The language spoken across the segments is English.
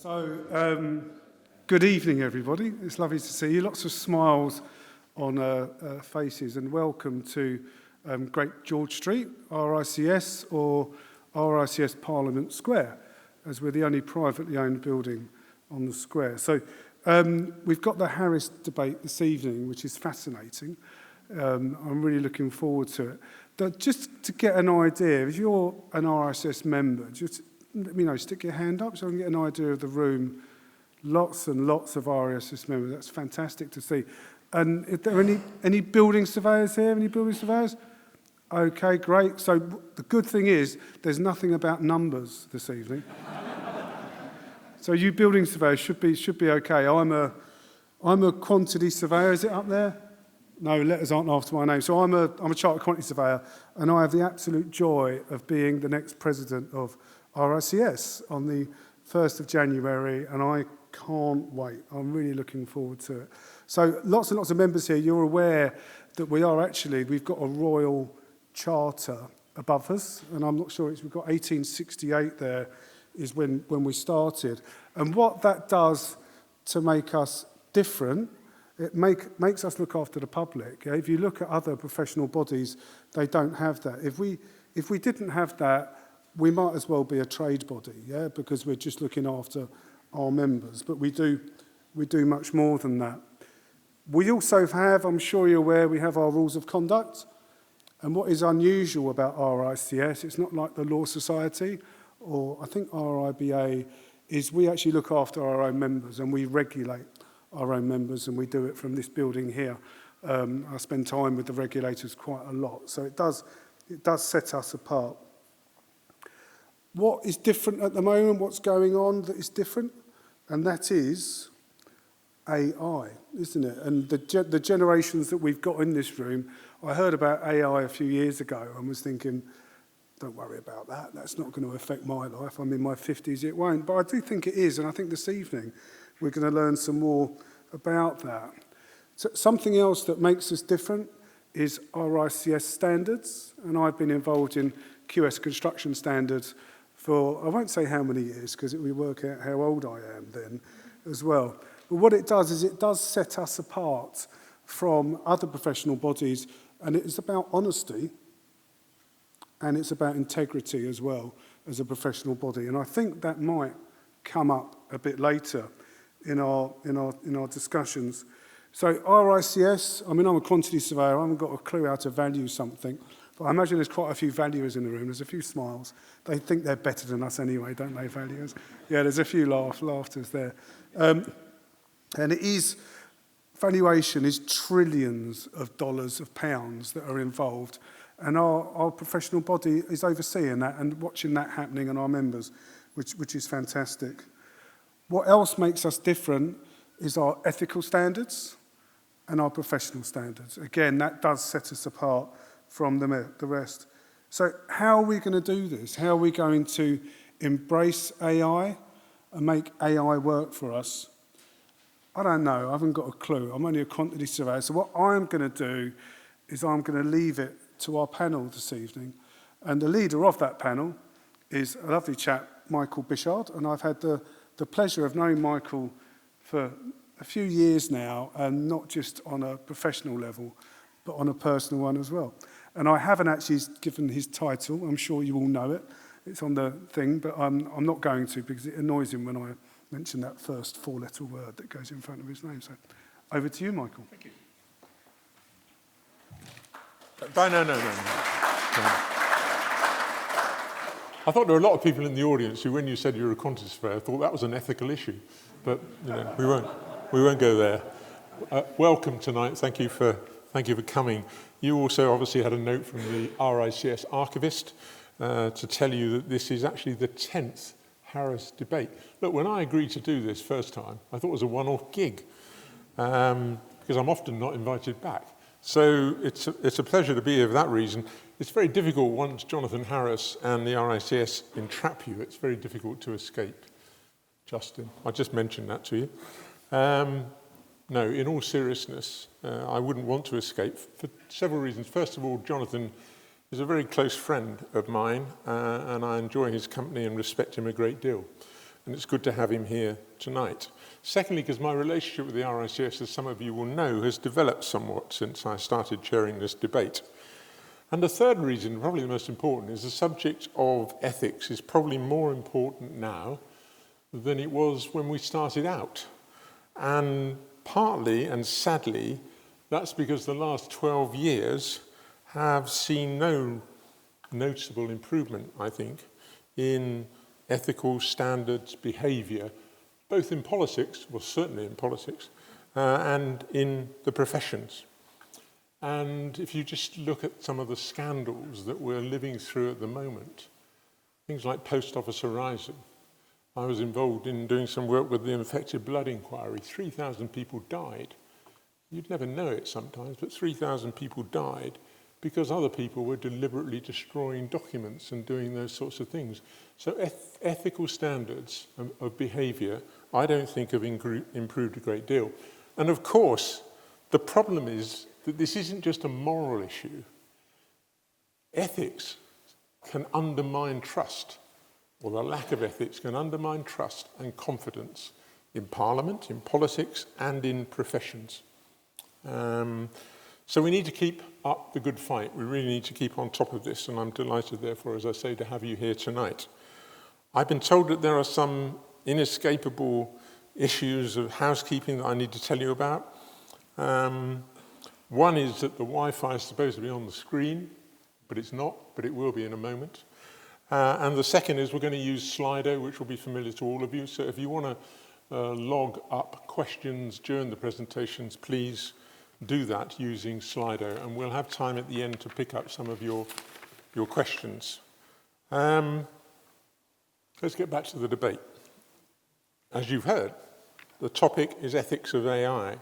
Good evening, everybody. It's lovely to see you. Lots of smiles on faces, and welcome to Great George Street, RICS, or RICS Parliament Square, as we're the only privately owned building on the square. So we've got the Harris debate this evening, which is fascinating. I'm really looking forward to it. But just to get an idea, if you're an RICS member, just let me know, stick your hand up so I can get an idea of the room. Lots and lots of RICS members. That's fantastic to see. And are there any building surveyors here? Any building surveyors? Okay, great. So the good thing is there's nothing about numbers this evening. So you building surveyors should be okay. I'm a quantity surveyor. Is it up there? No, letters aren't after my name. So I'm a chartered quantity surveyor, and I have the absolute joy of being the next president of RICS on the 1st of January, and I can't wait. I'm really looking forward to it. So lots and lots of members here. You're aware that we've got a royal charter above us, and I'm not sure we've got 1868 there is when we started. And what that does to make us different, it makes us look after the public. Yeah? If you look at other professional bodies, they don't have that. If we didn't have that, we might as well be a trade body, yeah, because we're just looking after our members. But we do much more than that. We also have, I'm sure you're aware, we have our rules of conduct. And what is unusual about RICS, it's not like the Law Society, or I think RIBA, is we actually look after our own members and we regulate our own members, and we do it from this building here. I spend time with the regulators quite a lot, so it does set us apart. What is different at the moment, what's going on that is different? And that is AI, isn't it? And the generations that we've got in this room, I heard about AI a few years ago and was thinking, don't worry about that, that's not going to affect my life. I'm in my 50s, it won't. But I do think it is, and I think this evening we're going to learn some more about that. So something else that makes us different is RICS standards, and I've been involved in QS construction standards for, I won't say how many years, because we work out how old I am then as well. But what it does is it does set us apart from other professional bodies, and it's about honesty, and it's about integrity as well as a professional body. And I think that might come up a bit later in our discussions. So RICS, I mean, I'm a quantity surveyor, I haven't got a clue how to value something. But I imagine there's quite a few valuers in the room. There's a few smiles. They think they're better than us anyway, don't they, valuers? Yeah, there's a few laughters there. And valuation is trillions of dollars, of pounds that are involved. And our professional body is overseeing that and watching that happening in our members, which is fantastic. What else makes us different is our ethical standards and our professional standards. Again, that does set us apart from the rest. So how are we going to do this? How are we going to embrace AI and make AI work for us? I don't know. I haven't got a clue. I'm only a quantity surveyor. So what I'm going to do is I'm going to leave it to our panel this evening. And the leader of that panel is a lovely chap, Michael Bishard. And I've had the pleasure of knowing Michael for a few years now, and not just on a professional level, but on a personal one as well. And I haven't actually given his title. I'm sure you all know it. It's on the thing, but I'm not going to, because it annoys him when I mention that first four-letter word that goes in front of his name. So over to you, Michael. Thank you. No. I thought there were a lot of people in the audience who, when you said you were a quantity surveyor, thought that was an ethical issue. But we won't go there. Welcome tonight. Thank you for coming. You also obviously had a note from the RICS archivist to tell you that this is actually the 10th Harris debate. Look, when I agreed to do this first time, I thought it was a one-off gig because I'm often not invited back. So it's a pleasure to be here for that reason. It's very difficult once Jonathan Harris and the RICS entrap you. It's very difficult to escape. Justin, I just mentioned that to you. No, in all seriousness, I wouldn't want to escape for several reasons. First of all, Jonathan is a very close friend of mine, and I enjoy his company and respect him a great deal. and it's good to have him here tonight. Secondly, because my relationship with the RICS, as some of you will know, has developed somewhat since I started chairing this debate. And the third reason, probably the most important, is the subject of ethics is probably more important now than it was when we started out. And partly, and sadly, that's because the last 12 years have seen no noticeable improvement, I think, in ethical standards, behaviour, both in politics, well, certainly in politics, and in the professions. And if you just look at some of the scandals that we're living through at the moment, things like Post Office Horizon. I was involved in doing some work with the infected blood inquiry. 3,000 people died. You'd never know it sometimes, but 3,000 people died because other people were deliberately destroying documents and doing those sorts of things. So ethical standards of behaviour, I don't think have improved a great deal. And of course, the problem is that this isn't just a moral issue. Ethics can undermine trust, or the lack of ethics can undermine trust and confidence in Parliament, in politics, and in professions. So we need to keep up the good fight. We really need to keep on top of this, and I'm delighted, therefore, as I say, to have you here tonight. I've been told that there are some inescapable issues of housekeeping that I need to tell you about. One is that the Wi-Fi is supposed to be on the screen, but it's not, but it will be in a moment. And the second is we're going to use Slido, which will be familiar to all of you. So if you want to log up questions during the presentations, please do that using Slido, and we'll have time at the end to pick up some of your questions. Let's get back to the debate. As you've heard, the topic is ethics of AI,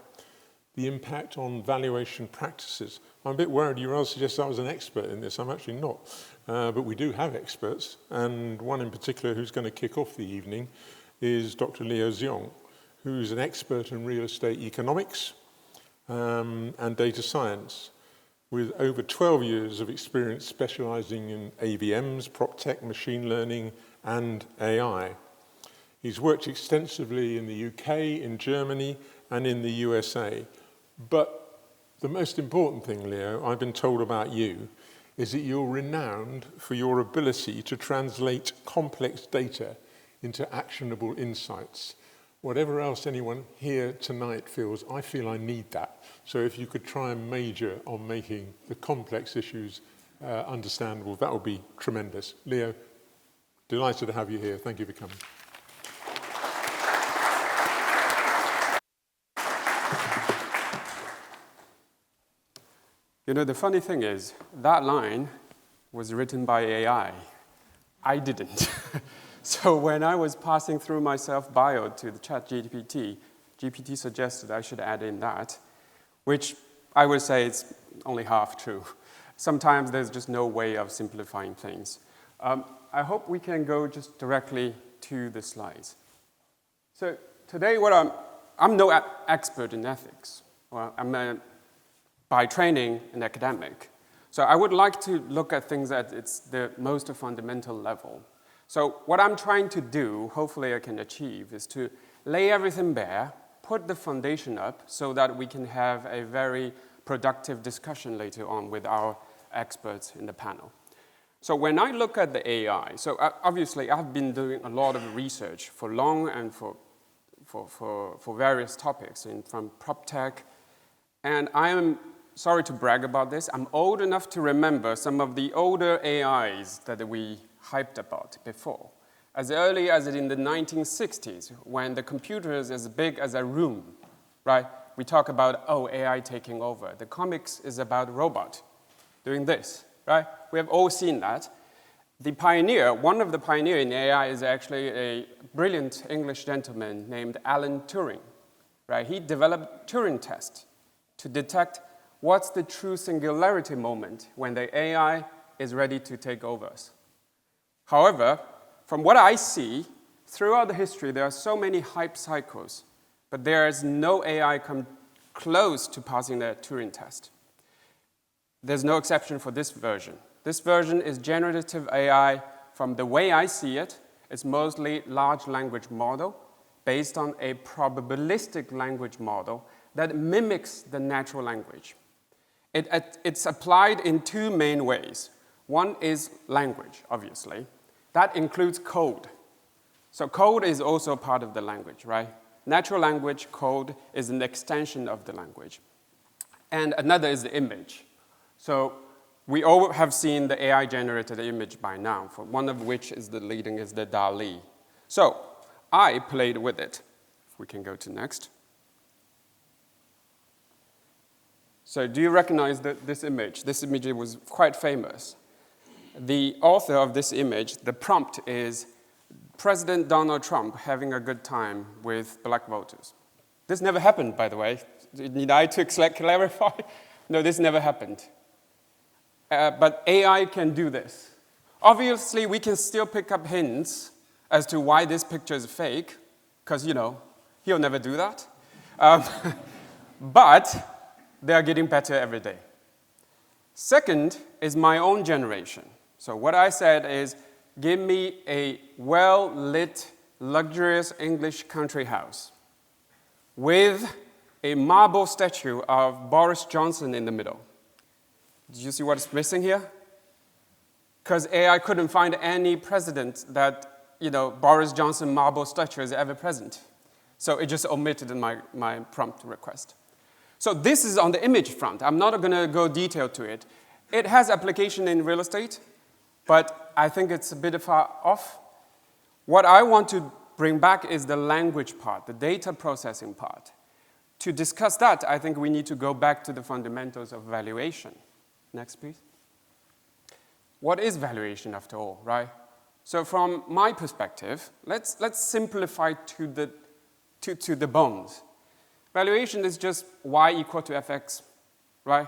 the impact on valuation practices. I'm a bit worried you rather suggest I was an expert in this. I'm actually not, but we do have experts, and one in particular who's going to kick off the evening is Dr. Leo Xiong, who's an expert in real estate economics, and data science, with over 12 years of experience specializing in AVMs, prop tech, machine learning, and AI. He's worked extensively in the UK, in Germany, and in the USA. But the most important thing, Leo, I've been told about you, is that you're renowned for your ability to translate complex data into actionable insights. Whatever else anyone here tonight feels, I feel I need that. So if you could try and major on making the complex issues understandable, that would be tremendous. Leo, delighted to have you here. Thank you for coming. You know, the funny thing is, that line was written by AI. I didn't. So when I was passing through my self-bio to the ChatGPT, GPT suggested I should add in that, which I would say is only half true. Sometimes there's just no way of simplifying things. I hope we can go just directly to the slides. So today, I'm no expert in ethics. Well, I'm by training an academic. So I would like to look at things at its the most fundamental level. So what I'm trying to do, hopefully I can achieve, is to lay everything bare, put the foundation up so that we can have a very productive discussion later on with our experts in the panel. So when I look at the AI, so obviously I've been doing a lot of research for long and for various topics from prop tech, and I am sorry to brag about this, I'm old enough to remember some of the older AIs that we hyped about before. As early as in the 1960s, when the computer is as big as a room, right? We talk about, oh, AI taking over. The comics is about robot doing this, right? We have all seen that. The pioneer, one of the pioneers in AI is actually a brilliant English gentleman named Alan Turing, right? He developed Turing test to detect what's the true singularity moment when the AI is ready to take over us. However, from what I see, throughout the history, there are so many hype cycles, but there is no AI come close to passing the Turing test. There's no exception for this version. This version is generative AI from the way I see it. is mostly large language model based on a probabilistic language model that mimics the natural language. It's applied in two main ways. One is language, obviously. That includes code. So code is also part of the language, right? Natural language code is an extension of the language. And another is the image. So we all have seen the AI-generated image by now, for one of which is the leading is the DALL-E. So I played with it. If we can go to next. So do you recognize this image? This image was quite famous. The author of this image, the prompt is President Donald Trump having a good time with black voters. This never happened, by the way. Need I to clarify? No, this never happened. But AI can do this. Obviously, we can still pick up hints as to why this picture is fake, because, he'll never do that. But they are getting better every day. Second is my own generation. So what I said is, give me a well-lit, luxurious English country house with a marble statue of Boris Johnson in the middle. Did you see what's missing here? Because AI couldn't find any president that, Boris Johnson marble statue is ever present. So it just omitted in my prompt request. So this is on the image front. I'm not going to go detailed to it. It has application in real estate, but I think it's a bit far off. What I want to bring back is the language part, the data processing part. To discuss that, I think we need to go back to the fundamentals of valuation. Next, please. What is valuation after all, right? So from my perspective, let's simplify to the bones. Valuation is just y equal to fx, right?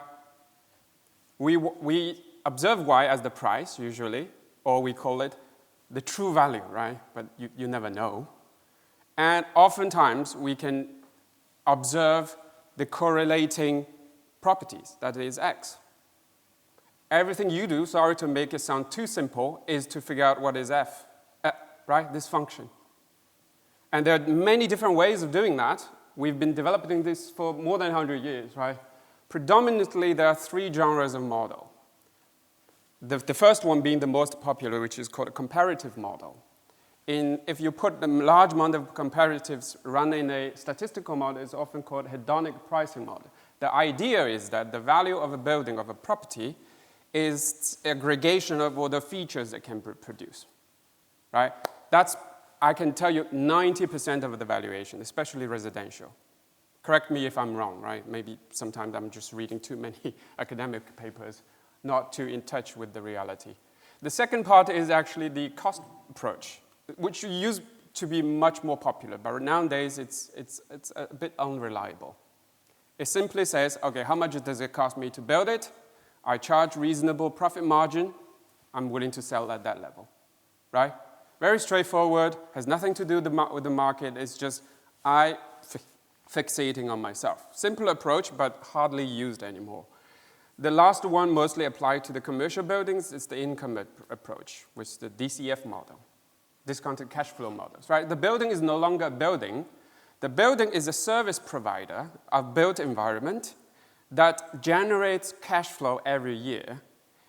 We observe y as the price, usually, or we call it the true value, right? But you never know. And oftentimes, we can observe the correlating properties, that is x. Everything you do, sorry to make it sound too simple, is to figure out what is f, right? This function. And there are many different ways of doing that. We've been developing this for more than 100 years, right? Predominantly, there are three genres of model. The first one being the most popular, which is called a comparative model. If you put a large amount of comparatives run in a statistical model, it's often called hedonic pricing model. The idea is that the value of a building, of a property, is aggregation of all the features it can produce, right? That's, I can tell you, 90% of the valuation, especially residential. Correct me if I'm wrong, right? Maybe sometimes I'm just reading too many academic papers, not too in touch with the reality. The second part is actually the cost approach, which used to be much more popular, but nowadays it's a bit unreliable. It simply says, okay, how much does it cost me to build it? I charge reasonable profit margin. I'm willing to sell at that level, right? Very straightforward, has nothing to do with the market. It's just I fixating on myself. Simple approach, but hardly used anymore. The last one mostly applied to the commercial buildings is the income approach, which is the DCF model, discounted cash flow models, right? The building is no longer a building. The building is a service provider of built environment that generates cash flow every year.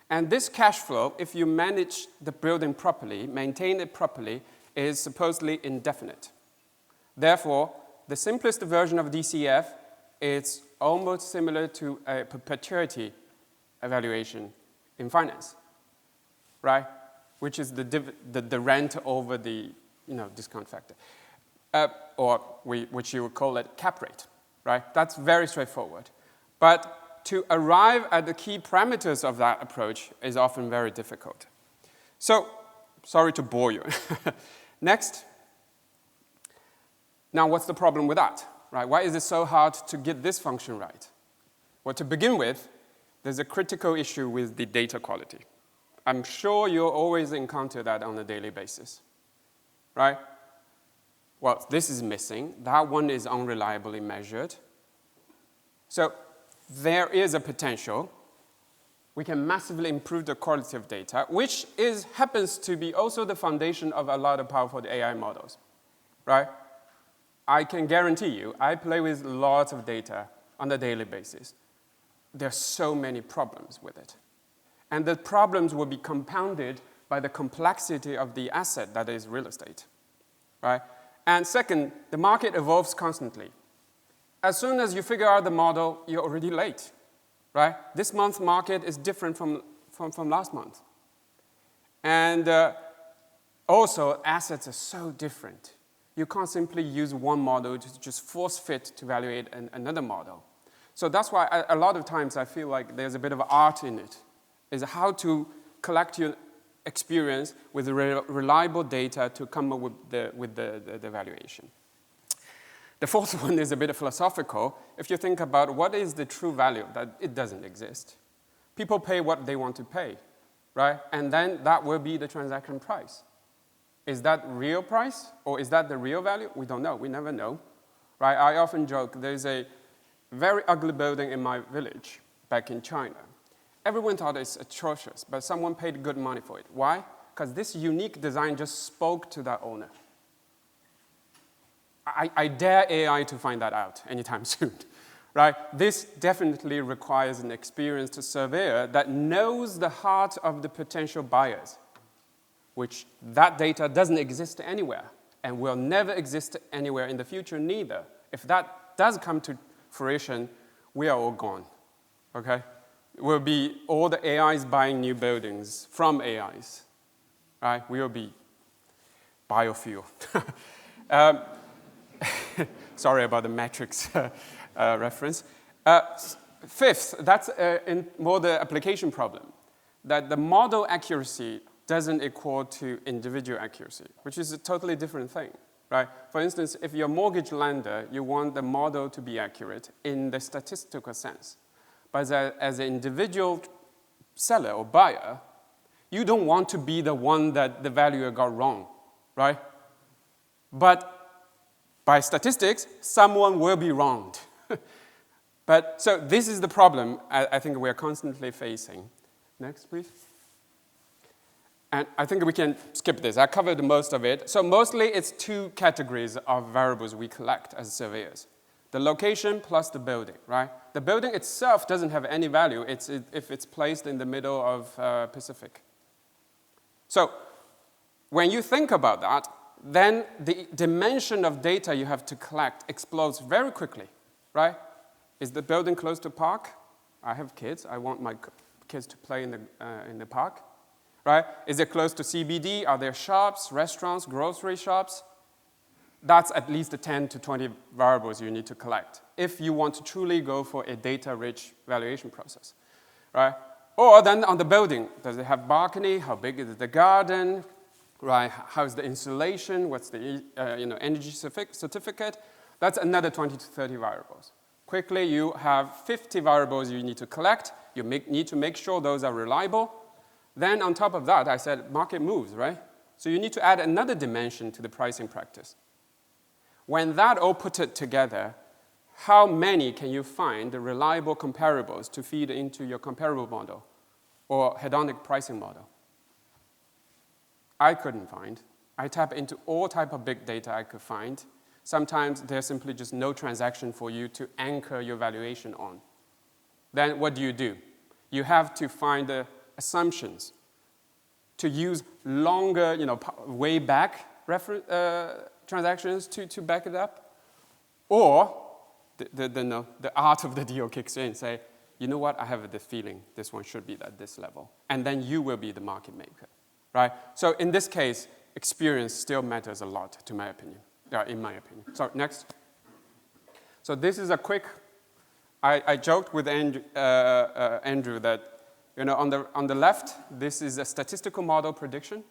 And this cash flow, if you manage the building properly, maintain it properly, is supposedly indefinite. Therefore, the simplest version of DCF is almost similar to a perpetuity evaluation in finance, right? Which is the rent over the discount factor, which you would call it cap rate, right? That's very straightforward. But to arrive at the key parameters of that approach is often very difficult. So, sorry to bore you. Next. Now, what's the problem with that, right? Why is it so hard to get this function right? Well, to begin with, there's a critical issue with the data quality. I'm sure you'll always encounter that on a daily basis, right? Well, this is missing. That one is unreliably measured. So there is a potential we can massively improve the quality of data, which happens to be also the foundation of a lot of powerful AI models, right? I can guarantee you, I play with lots of data on a daily basis. There are so many problems with it. And the problems will be compounded by the complexity of the asset that is real estate, right? And second, the market evolves constantly. As soon as you figure out the model, you're already late, right? This month's market is different from last month. And also, assets are so different. You can't simply use one model to just force fit to evaluate another model. So that's why a lot of times I feel like there's a bit of art in it, is how to collect your experience with reliable data to come up with the valuation. The fourth one is a bit philosophical. If you think about what is the true value, that it doesn't exist. People pay what they want to pay, right? And then that will be the transaction price. Is that real price or is that the real value? We don't know. We never know, right? I often joke there's a very ugly building in my village back in China. Everyone thought it's atrocious, but someone paid good money for it. Why? Because this unique design just spoke to that owner. I dare AI to find that out anytime soon, right? This definitely requires an experienced surveyor that knows the heart of the potential buyers, which that data doesn't exist anywhere and will never exist anywhere in the future neither. If that does come to fruition, we are all gone, okay? It will be all the AIs buying new buildings from AIs, right? We will be biofuel. Sorry about the metrics reference. Fifth, that's in more the application problem, that the model accuracy doesn't equal to individual accuracy, which is a totally different thing, right? For instance, if you're a mortgage lender, you want the model to be accurate in the statistical sense. But as an individual seller or buyer, you don't want to be the one that the valuer got wrong, right? But by statistics, someone will be wronged. So this is the problem I think we're constantly facing. Next, please. And I think we can skip this. I covered most of it. So mostly it's two categories of variables we collect as surveyors. The location plus the building, right? The building itself doesn't have any value if it's placed in the middle of Pacific. So when you think about that, then the dimension of data you have to collect explodes very quickly, right? Is the building close to park? I have kids. I want my kids to play in the park, right? Is it close to CBD? Are there shops, restaurants, grocery shops? That's at least 10 to 20 variables you need to collect if you want to truly go for a data-rich valuation process, right? Or then on the building, does it have balcony? How big is the garden? Right, how's the insulation? What's the energy certificate? That's another 20 to 30 variables. Quickly, you have 50 variables you need to collect. You need to make sure those are reliable. Then on top of that, I said market moves, right? So you need to add another dimension to the pricing practice. When that all put it together, how many can you find the reliable comparables to feed into your comparable model or hedonic pricing model? I couldn't find. I tap into all type of big data I could find. Sometimes there's simply just no transaction for you to anchor your valuation on. Then what do? You have to find the assumptions to use longer, way back transactions to back it up. Or the art of the deal kicks in, say, you know what, I have the feeling this one should be at this level. And then you will be the market maker. Right? So in this case, experience still matters a lot, in my opinion. So next. So this is a quick, I joked with Andrew that, on the left, this is a statistical model prediction.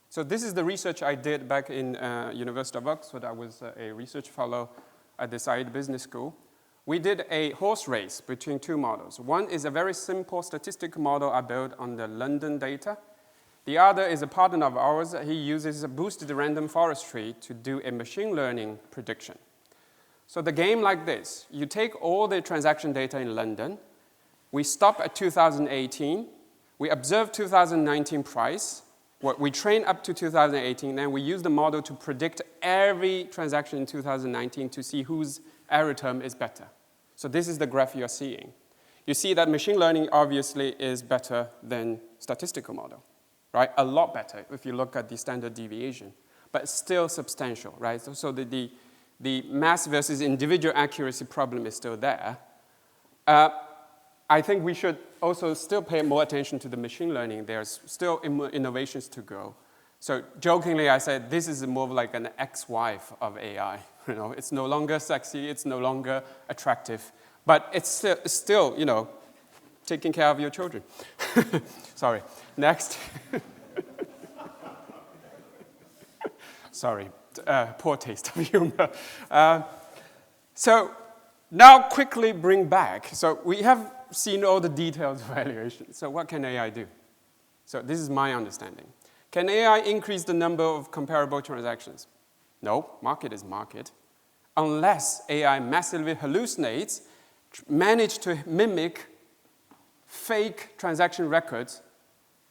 So this is the research I did back in University of Oxford. I was a research fellow at the Said Business School. We did a horse race between two models. One is a very simple statistical model I built on the London data. The other is a partner of ours. He uses a boosted random forestry to do a machine learning prediction. So the game like this, you take all the transaction data in London, We stop at 2018. We observe 2019 price. We train up to 2018, and we use the model to predict every transaction in 2019 to see whose error term is better. So this is the graph you're seeing. You see that machine learning obviously is better than statistical model, right? A lot better if you look at the standard deviation, but still substantial, right? So the mass versus individual accuracy problem is still there. I think we should also still pay more attention to the machine learning. There's still innovations to go. So jokingly, I said this is more like an ex-wife of AI. You know, it's no longer sexy, it's no longer attractive, but it's still, you know, taking care of your children. Sorry. Next. Sorry. Poor taste of humor. So now quickly bring back. So we have seen all the details of valuation. So what can AI do? So this is my understanding. Can AI increase the number of comparable transactions? No, market is market. Unless AI massively hallucinates, manage to mimic fake transaction records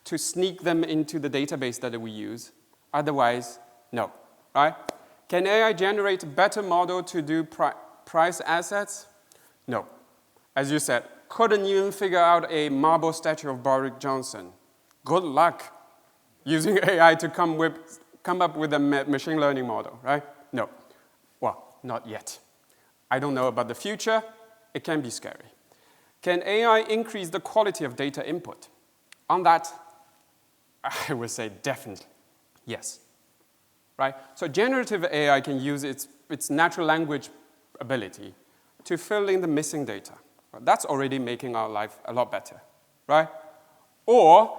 to sneak them into the database that we use. Otherwise, no, right? Can AI generate a better model to do price assets? No. As you said, couldn't even figure out a marble statue of Boris Johnson. Good luck using AI to come up with a machine learning model, right? No. Well, not yet. I don't know about the future. It can be scary. Can AI increase the quality of data input? On that, I would say definitely yes, right? So generative AI can use its natural language ability to fill in the missing data. That's already making our life a lot better, right? Or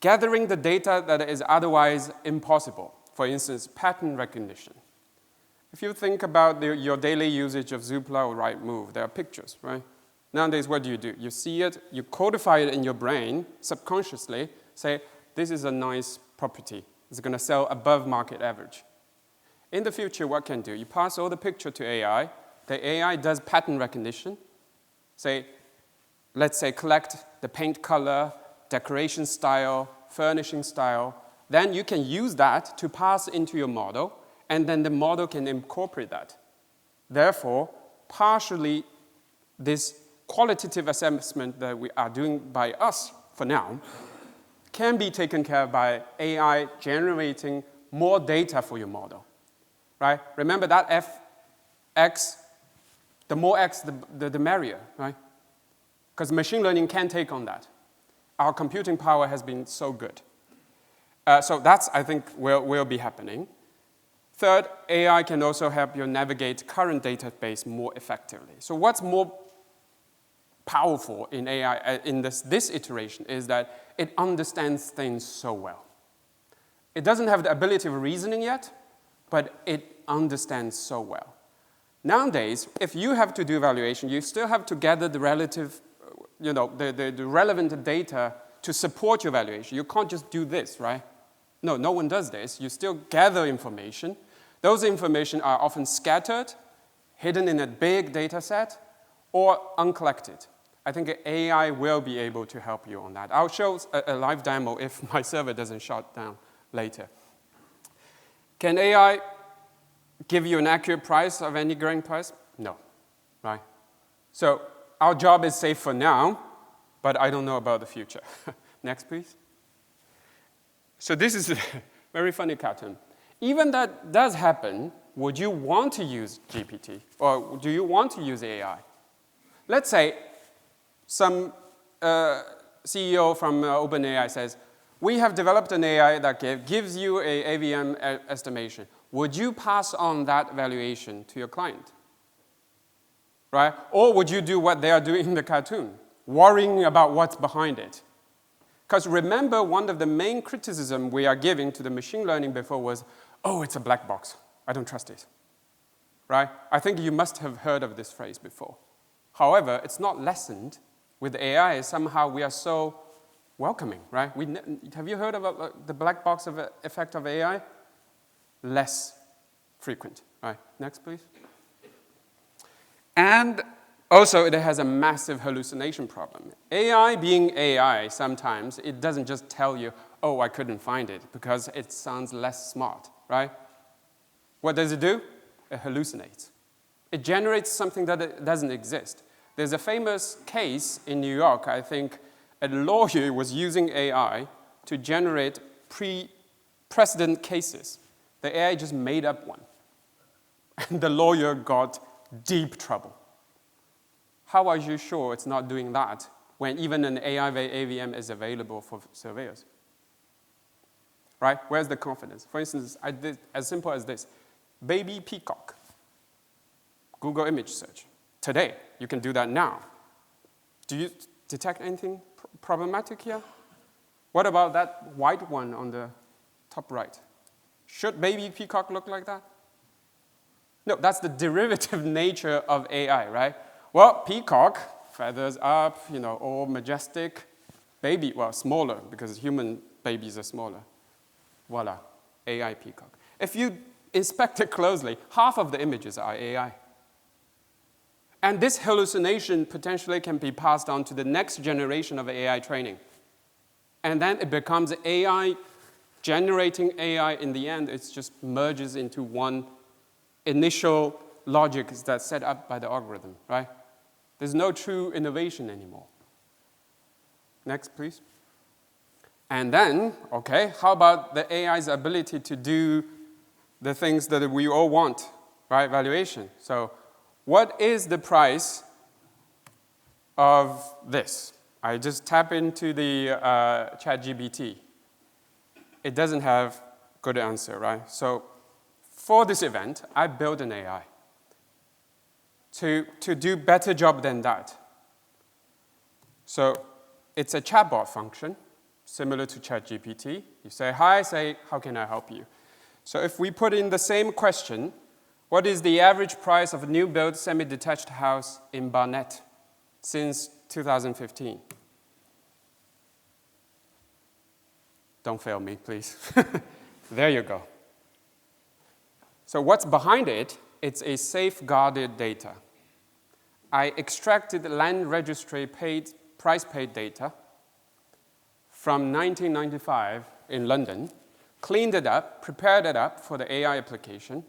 gathering the data that is otherwise impossible. For instance, pattern recognition. If you think about your daily usage of Zoopla or Rightmove, there are pictures, right? Nowadays, what do? You see it, you codify it in your brain subconsciously, say, this is a nice property. It's going to sell above market average. In the future, what can do? You pass all the picture to AI. The AI does pattern recognition. Let's say collect the paint color, decoration style, furnishing style. Then you can use that to pass into your model, and then the model can incorporate that. Therefore, partially, this qualitative assessment that we are doing by us for now can be taken care of by AI generating more data for your model, right? Remember that X, the more X, the merrier, right? Because machine learning can take on that. Our computing power has been so good. So that's, I think, will be happening. Third, AI can also help you navigate current database more effectively. So what's more powerful in AI in this iteration is that it understands things so well. It doesn't have the ability of reasoning yet, but it understands so well. Nowadays, if you have to do valuation, you still have to gather the relative, the relevant data to support your valuation. You can't just do this, right? No one does this. You still gather information. Those information are often scattered, hidden in a big data set, or uncollected. I think AI will be able to help you on that. I'll show a live demo if my server doesn't shut down later. Can AI give you an accurate price of any grain price? No, right? So our job is safe for now, but I don't know about the future. Next, please. So this is a very funny cartoon. Even that does happen, would you want to use GPT? Or do you want to use AI? Let's say some CEO from OpenAI says, we have developed an AI that gives you an AVM estimation. Would you pass on that valuation to your client? Right? Or would you do what they are doing in the cartoon, worrying about what's behind it? Because remember, one of the main criticism we are giving to the machine learning before was, oh, it's a black box. I don't trust it. Right? I think you must have heard of this phrase before. However, it's not lessened with AI. Somehow we are so welcoming, right? Have you heard about the black box effect of AI? Less frequent, right? Next, please. And Also, it has a massive hallucination problem. AI being AI, sometimes it doesn't just tell you, oh, I couldn't find it, because it sounds less smart, right? What does it do? It hallucinates. It generates something that doesn't exist. There's a famous case in New York, I think a lawyer was using AI to generate precedent cases. The AI just made up one. And the lawyer got deep trouble. How are you sure it's not doing that when even an AI AVM is available for surveyors? Right? Where's the confidence? For instance, I did as simple as this. Baby peacock. Google image search. Today, you can do that now. Do you detect anything problematic here? What about that white one on the top right? Should baby peacock look like that? No, that's the derivative nature of AI, right? Well, peacock, feathers up, all majestic. Baby, well, smaller, because human babies are smaller. Voila, AI peacock. If you inspect it closely, half of the images are AI. And this hallucination potentially can be passed on to the next generation of AI training. And then it becomes AI, generating AI. In the end, it just merges into one initial logic that's set up by the algorithm, right? There's no true innovation anymore. Next, please. And then, okay, how about the AI's ability to do the things that we all want, right? Valuation. So what is the price of this? I just tap into the ChatGPT. It doesn't have good answer, right? So for this event, I built an AI to do better job than that. So it's a chatbot function, similar to ChatGPT. You say, hi, say, how can I help you? So if we put in the same question, what is the average price of a new built semi-detached house in Barnet since 2015? Don't fail me, please. There you go. So what's behind it? It's a safeguarded data. I extracted land registry price paid data from 1995 in London, cleaned it up, prepared it up for the AI application.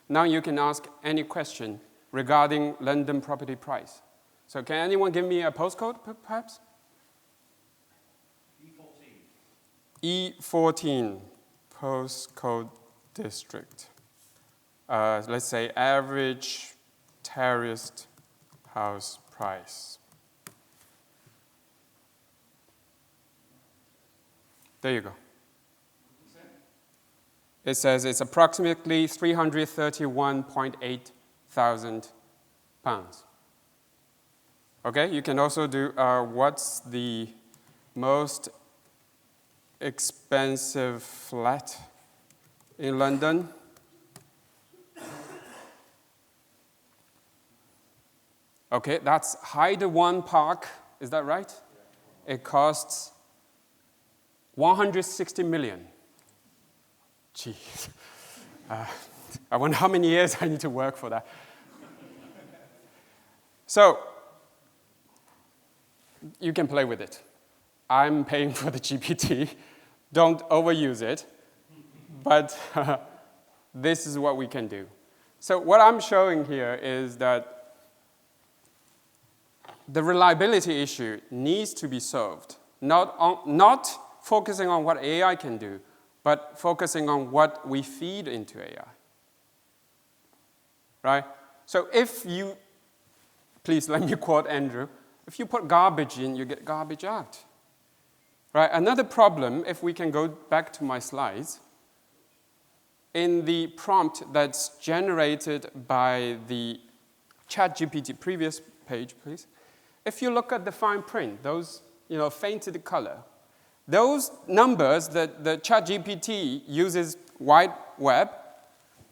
Now you can ask any question regarding London property price. So can anyone give me a postcode, perhaps? E14, postcode district. Let's say average terraced house price. There you go. It says it's approximately 331.8 thousand pounds. Okay, you can also do what's the most expensive flat in London? Okay, that's Hyde One Park, is that right? Yeah. It costs 160 million. Jeez. I wonder how many years I need to work for that. So, you can play with it. I'm paying for the GPT. Don't overuse it. But this is what we can do. So what I'm showing here is that the reliability issue needs to be solved, not focusing on what AI can do, but focusing on what we feed into AI. Right? So if you, please let me quote Andrew, if you put garbage in, you get garbage out. Right? Another problem, if we can go back to my slides, in the prompt that's generated by the ChatGPT, previous page, please. If you look at the fine print, those fainted color, those numbers that the ChatGPT uses wide web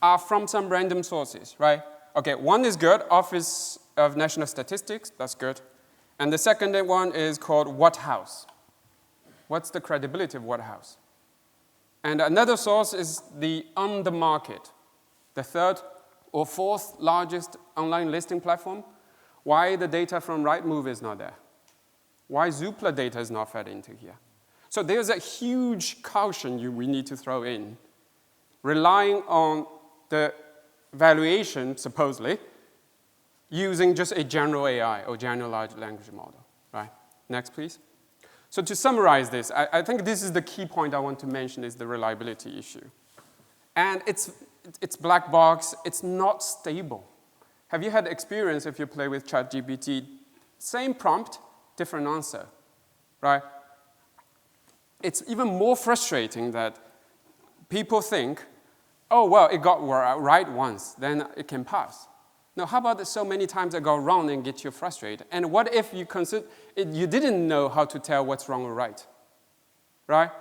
are from some random sources, right? Okay, one is good, Office of National Statistics, that's good. And the second one is called What House. What's the credibility of What House? And another source is the On the Market, the third or fourth largest online listing platform. Why the data from Rightmove is not there? Why Zoopla data is not fed into here? So there's a huge caution we need to throw in, relying on the valuation, supposedly, using just a general AI or general large language model, right? Next, please. So to summarize this, I think this is the key point I want to mention is the reliability issue. And it's black box, it's not stable. Have you had experience if you play with ChatGPT, same prompt, different answer, right? It's even more frustrating that people think, oh, well, it got right once, then it can pass. No, how about so many times it got wrong and get you frustrated? And what if you didn't know how to tell what's wrong or right, right?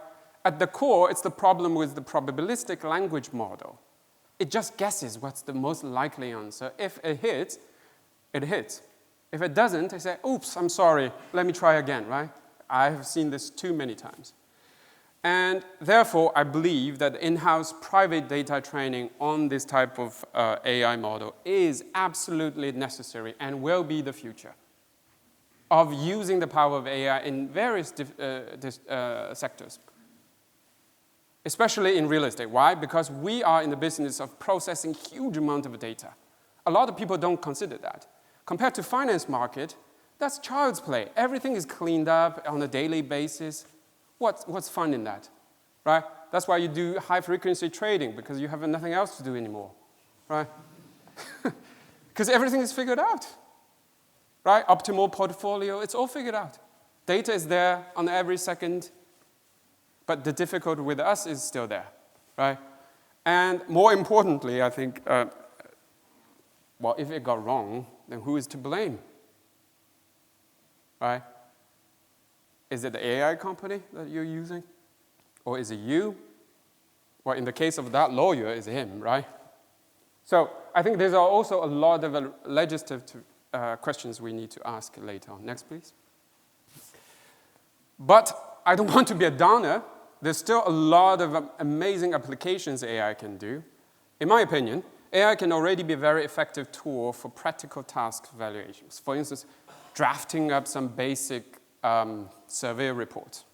At the core, it's the problem with the probabilistic language model. It just guesses what's the most likely answer. If it hits, it hits. If it doesn't, I say, oops, I'm sorry, let me try again, right? I have seen this too many times. And therefore, I believe that in-house private data training on this type of AI model is absolutely necessary and will be the future of using the power of AI in various sectors, especially in real estate. Why? Because we are in the business of processing huge amount of data. A lot of people don't consider that. Compared to finance market, that's child's play. Everything is cleaned up on a daily basis. What's fun in that, right? That's why you do high-frequency trading, because you have nothing else to do anymore, right? Because everything is figured out, right? Optimal portfolio, it's all figured out. Data is there on every second, but the difficulty with us is still there, right? And more importantly, I think, well, if it got wrong, then who is to blame, right? Is it the AI company that you're using? Or is it you? Well, in the case of that lawyer, it's him, right? So I think there's also a lot of legislative questions we need to ask later on. Next, please. But I don't want to be a downer. There's still a lot of amazing applications AI can do. In my opinion, AI can already be a very effective tool for practical task valuations. For instance, drafting up some basic survey report.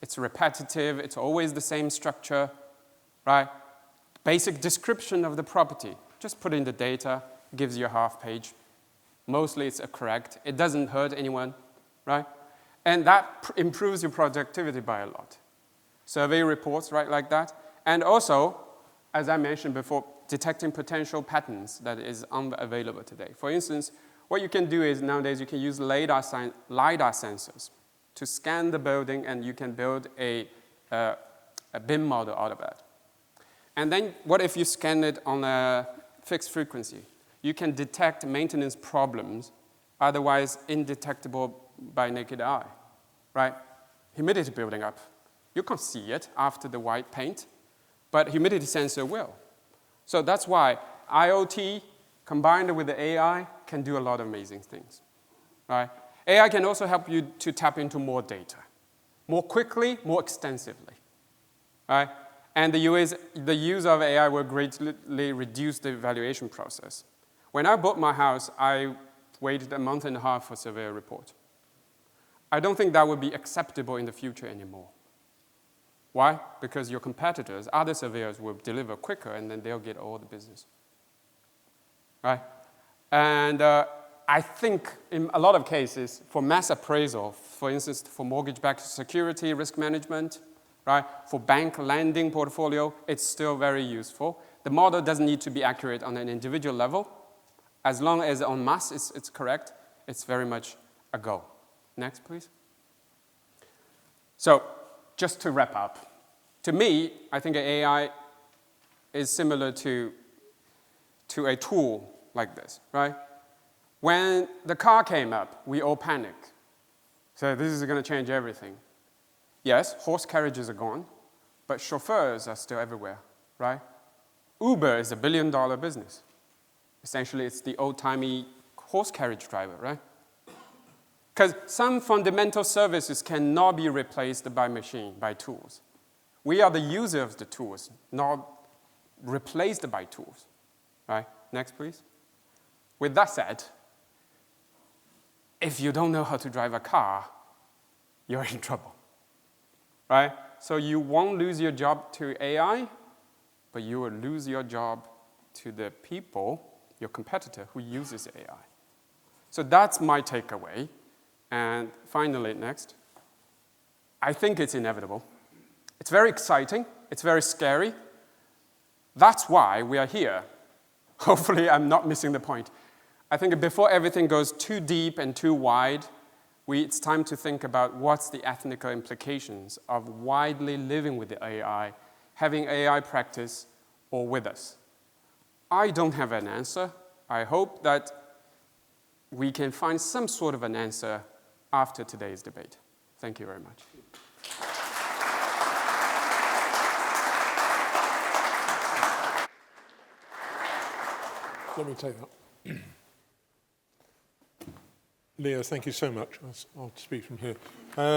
It's repetitive, it's always the same structure, right? Basic description of the property. Just put in the data, gives you a half page. Mostly it's correct. It doesn't hurt anyone, right? And that improves your productivity by a lot. Survey reports, right, like that. And also, as I mentioned before, detecting potential patterns that is unavailable today. For instance, what you can do is nowadays you can use LiDAR sensors to scan the building, and you can build a BIM model out of that. And then what if you scan it on a fixed frequency? You can detect maintenance problems, otherwise indetectable by naked eye, right? Humidity building up. You can't see it after the white paint, but humidity sensor will. So that's why IoT combined with the AI can do a lot of amazing things, right? AI can also help you to tap into more data, more quickly, more extensively, right? And the use of AI will greatly reduce the valuation process. When I bought my house, I waited a month and a half for a surveyor report. I don't think that would be acceptable in the future anymore. Why? Because your competitors, other surveyors, will deliver quicker, and then they'll get all the business, right? And I think in a lot of cases, for mass appraisal, for instance, for mortgage-backed security risk management, right, for bank lending portfolio, it's still very useful. The model doesn't need to be accurate on an individual level. As long as en masse it's correct, it's very much a go. Next, please. So just to wrap up, to me, I think AI is similar to a tool like this, right? When the car came up, we all panicked. So this is going to change everything. Yes, horse carriages are gone, but chauffeurs are still everywhere, right? Uber is $1 billion business. Essentially, it's the old-timey horse carriage driver, right? Because some fundamental services cannot be replaced by machine, by tools. We are the user of the tools, not replaced by tools, right? Next, please. With that said, if you don't know how to drive a car, you're in trouble, right? So you won't lose your job to AI, but you will lose your job to the people, your competitor, who uses AI. So that's my takeaway. And finally, next, I think it's inevitable. It's very exciting. It's very scary. That's why we are here. Hopefully, I'm not missing the point. I think before everything goes too deep and too wide, it's time to think about what's the ethical implications of widely living with the AI, having AI practice, or with us. I don't have an answer. I hope that we can find some sort of an answer after today's debate. Thank you very much. Let me take that. Leo, thank you so much. I'll speak from here.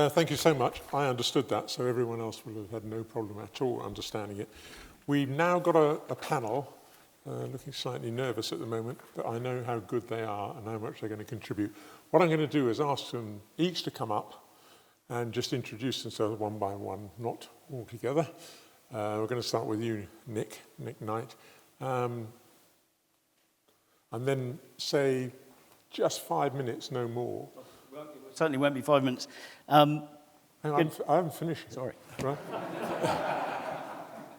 Thank you so much. I understood that, so everyone else will have had no problem at all understanding it. We've now got a panel looking slightly nervous at the moment, but I know how good they are and how much they're going to contribute. What I'm going to do is ask them each to come up and just introduce themselves one by one, not all together. We're going to start with you, Nick Knight. And then say just 5 minutes, no more. Well, it certainly won't be 5 minutes. Hang on, I haven't finished yet. Sorry. Right?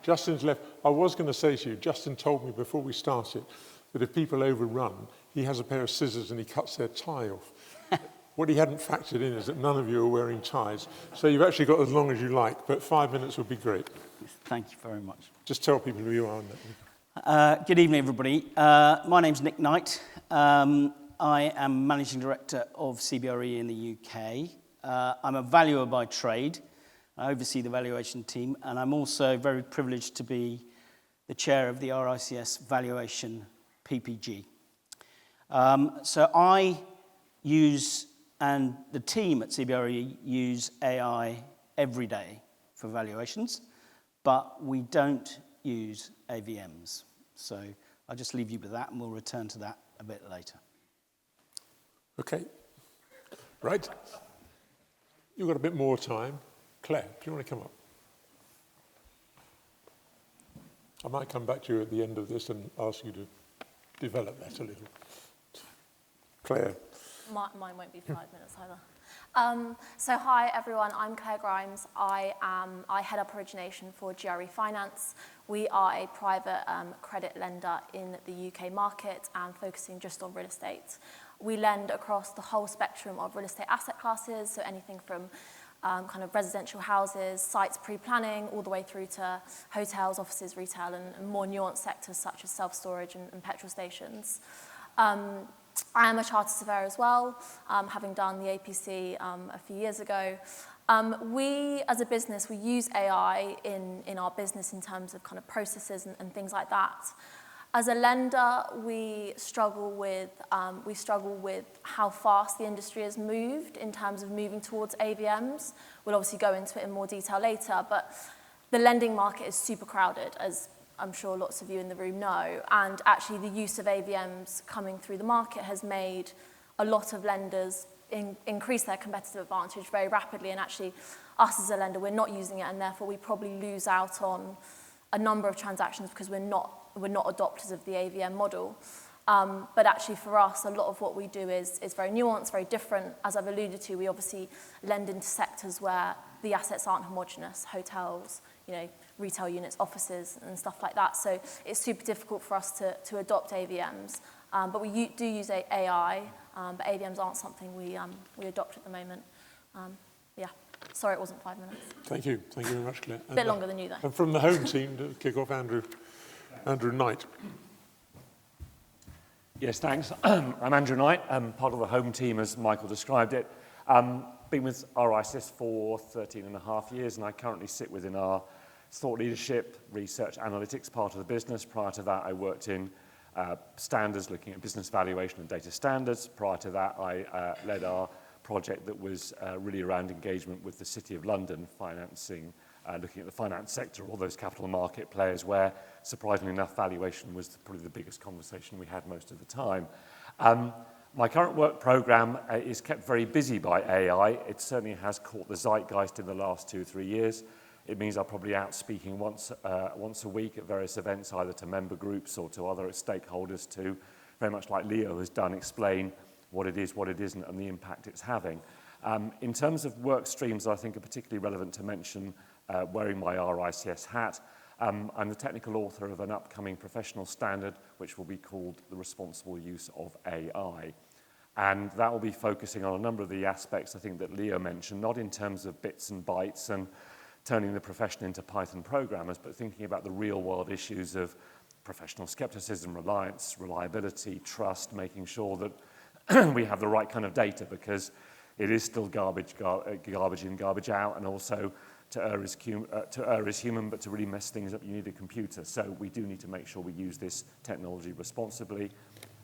Justin's left. I was going to say to you, Justin told me before we started that if people overrun, he has a pair of scissors and he cuts their tie off. What he hadn't factored in is that none of you are wearing ties. So you've actually got as long as you like, but 5 minutes would be great. Thank you very much. Just tell people who you are. And good evening, everybody. My name's Nick Knight. I am Managing Director of CBRE in the UK. I'm a valuer by trade. I oversee the valuation team, and I'm also very privileged to be the chair of the RICS Valuation PPG. So I use, and the team at CBRE use AI every day for valuations, but we don't use AVMs. So I'll just leave you with that, and we'll return to that a bit later. Okay. Right. You've got a bit more time. Claire, do you want to come up? I might come back to you at the end of this and ask you to develop that a little. Claire. Mine won't be 5 minutes either. So hi everyone, I'm Claire Grimes. I head up origination for GRE Finance. We are a private credit lender in the UK market and focusing just on real estate. We lend across the whole spectrum of real estate asset classes, so anything from kind of residential houses, sites pre-planning, all the way through to hotels, offices, retail, and more nuanced sectors such as self-storage and petrol stations. I am a chartered surveyor as well, having done the APC a few years ago. We, as a business, we use AI in our business in terms of kind of processes and things like that. As a lender, we struggle with how fast the industry has moved in terms of moving towards AVMs. We'll obviously go into it in more detail later, but the lending market is super crowded, as I'm sure lots of you in the room know, and actually the use of AVMs coming through the market has made a lot of lenders increase their competitive advantage very rapidly, and actually us as a lender, we're not using it, and therefore we probably lose out on a number of transactions because we're not adopters of the AVM model. But actually for us, a lot of what we do is very nuanced, very different. As I've alluded to, we obviously lend into sectors where the assets aren't homogenous, hotels, retail units, offices, and stuff like that. So it's super difficult for us to adopt AVMs. But we do use AI, but AVMs aren't something we adopt at the moment. Yeah, sorry it wasn't 5 minutes. Thank you very much, Claire. A bit longer than you, though. And from the home team, to kick off, Andrew Knight. Yes, thanks. I'm Andrew Knight. I'm part of the home team, as Michael described it. Been with RICS for 13 and a half years, and I currently sit within our thought leadership, research, analytics part of the business. Prior to that, I worked in standards, looking at business valuation and data standards. Prior to that, I led our project that was really around engagement with the City of London, financing, looking at the finance sector, all those capital market players where, surprisingly enough, valuation was probably the biggest conversation we had most of the time. My current work programme is kept very busy by AI. It certainly has caught the zeitgeist in the last 2 or 3 years. It means I'm probably out speaking once a week at various events, either to member groups or to other stakeholders to, very much like Leo has done, explain what it is, what it isn't, and the impact it's having. In terms of work streams, I think are particularly relevant to mention, wearing my RICS hat, I'm the technical author of an upcoming professional standard which will be called the Responsible Use of AI. And that will be focusing on a number of the aspects I think that Leo mentioned, not in terms of bits and bytes and turning the profession into Python programmers, but thinking about the real world issues of professional skepticism, reliance, reliability, trust, making sure that we have the right kind of data, because it is still garbage in, garbage out, and also to err is human, but to really mess things up, you need a computer. So we do need to make sure we use this technology responsibly.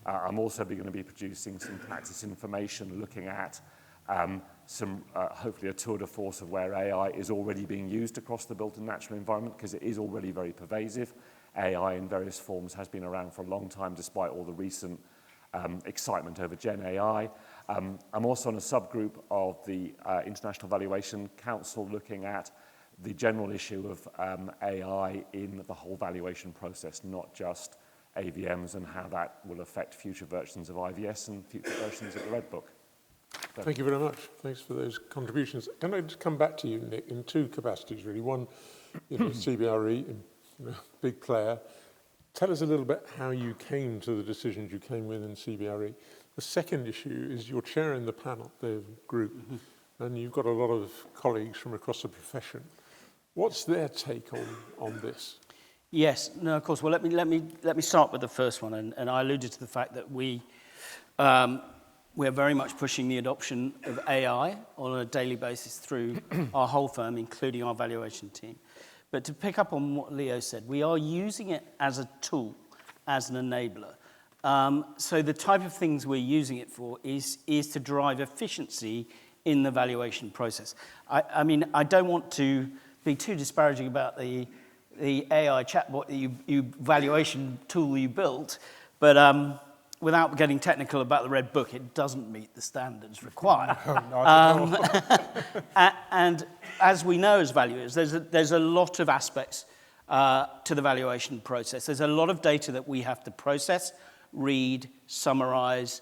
I'm also going to be producing some practice information looking at hopefully a tour de force of where AI is already being used across the built and natural environment, because it is already very pervasive. AI in various forms has been around for a long time, despite all the recent excitement over Gen AI. I'm also on a subgroup of the International Valuation Council looking at the general issue of AI in the whole valuation process, not just AVMs, and how that will affect future versions of IVS and future versions of the Red Book. So. Thank you very much. Thanks for those contributions. Can I just come back to you, Nick, in 2 capacities, really? One, CBRE, big player. Tell us a little bit how you came to the decisions you came with in CBRE. The second issue is you're chairing the panel, the group, and you've got a lot of colleagues from across the profession. What's their take on this? Yes, no, of course. Well, let me start with the first one, and I alluded to the fact that we're very much pushing the adoption of AI on a daily basis through our whole firm, including our valuation team. But to pick up on what Leo said, we are using it as a tool, as an enabler. So the type of things we're using it for is to drive efficiency in the valuation process. I mean, I don't want to be too disparaging about the AI chatbot you valuation tool you built, but without getting technical about the Red Book, it doesn't meet the standards required. And as we know as valuers, there's a lot of aspects to the valuation process. There's a lot of data that we have to process, read, summarize,